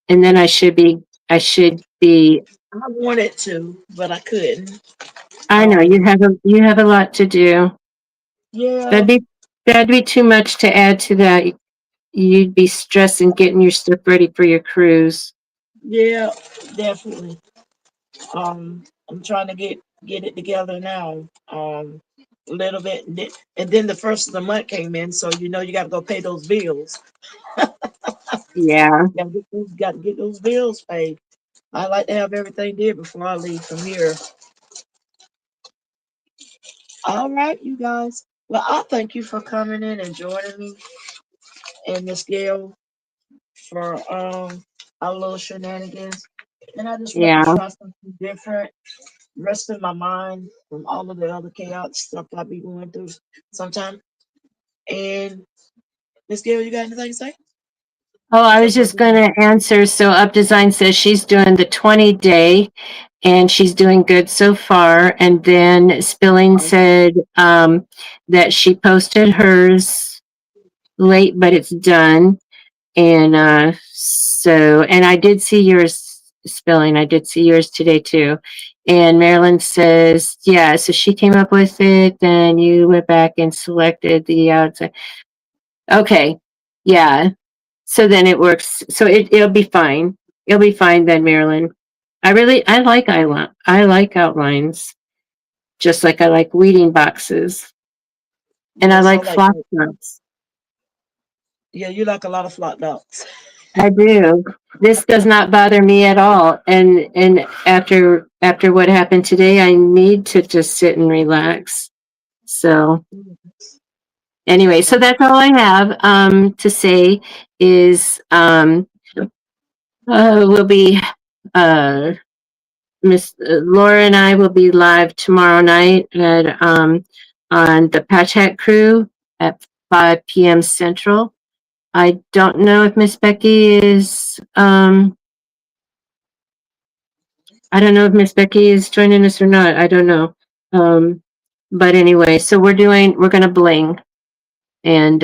and then I should be. I wanted to, but I couldn't. I know Um, you have a lot to do. yeah, That'd be that'd be too much to add to that. You'd be stressing getting your stuff ready for your cruise. yeah, definitely. I'm trying to get it together now. A little bit, and then the first of the month came in, so you got to go pay those bills. Yeah. Got to get those bills paid. I like to have everything did before I leave from here. All right, you guys. Well, I thank you for coming in and joining me and Miss Gail for our little shenanigans. And I just want to Yeah. try something different, resting my mind from all of the other chaos stuff I be going through sometimes. And Miss Gail, you got anything to say? Oh, I was Because we're just going doing to answer. So Up Design says she's doing the 20-day and she's doing good so far. And then Spilling said that she posted hers late, but it's done. And and I did see yours, Spilling. I did see yours today too. And Marilyn says, yeah, so she came up with it. Then you went back and selected the outside. Okay. Yeah. So then it works. So it'll be fine. It'll be fine then, Marilyn. I like outline. I like outlines, just like I like weeding boxes, and I yes, I like like flock that. knots. Yeah, you like a lot of flat dots. I do. This does not bother me at all. And after what happened today, I need to just sit and relax. So anyway, so Okay. that's all I have to say is we'll be uh Miss Laura and I will be live tomorrow night at on the Patch Hat Crew at 5 p.m. Central. I don't know if Miss Becky is. I don't know if Miss Becky is joining us or not. I don't know. Um, but anyway, so we're gonna bling, and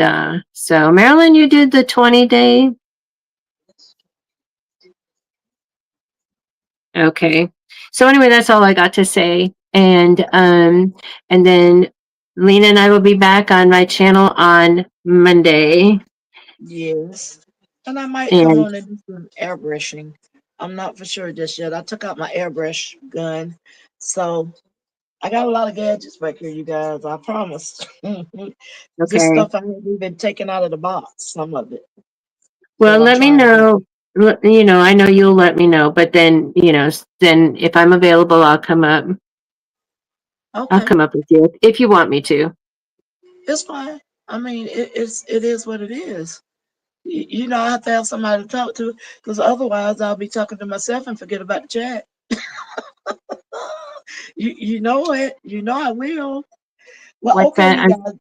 so Marilyn, you did the 20-day. Okay. So anyway, that's all I got to say. And then Lena and I will be back on my channel on Monday. Yes. And I might come And on and do some airbrushing. I'm not for sure just yet. I took out my airbrush gun. So I got a lot of gadgets back here, you guys. I promise. This okay. stuff I haven't even taken out of the box, some of it Well, that I'm let me trying to get. know. I know you'll let me know, but then, then if I'm available, I'll come up. I'll Okay. come up with you if you want me to. It's fine. I mean, it is what it is. I have to have somebody to talk to because otherwise I'll be talking to myself and forget about the chat. You know it. You know I will. Well, What's okay, that? you guys.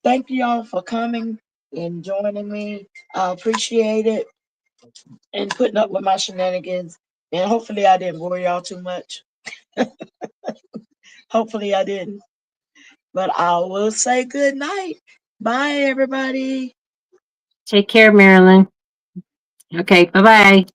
Thank you all for coming and joining me. I appreciate it and putting up with my shenanigans. And hopefully I didn't bore y'all too much. Hopefully I didn't. But I will say good night. Bye, everybody. Take care, Marilyn. Okay. Bye bye.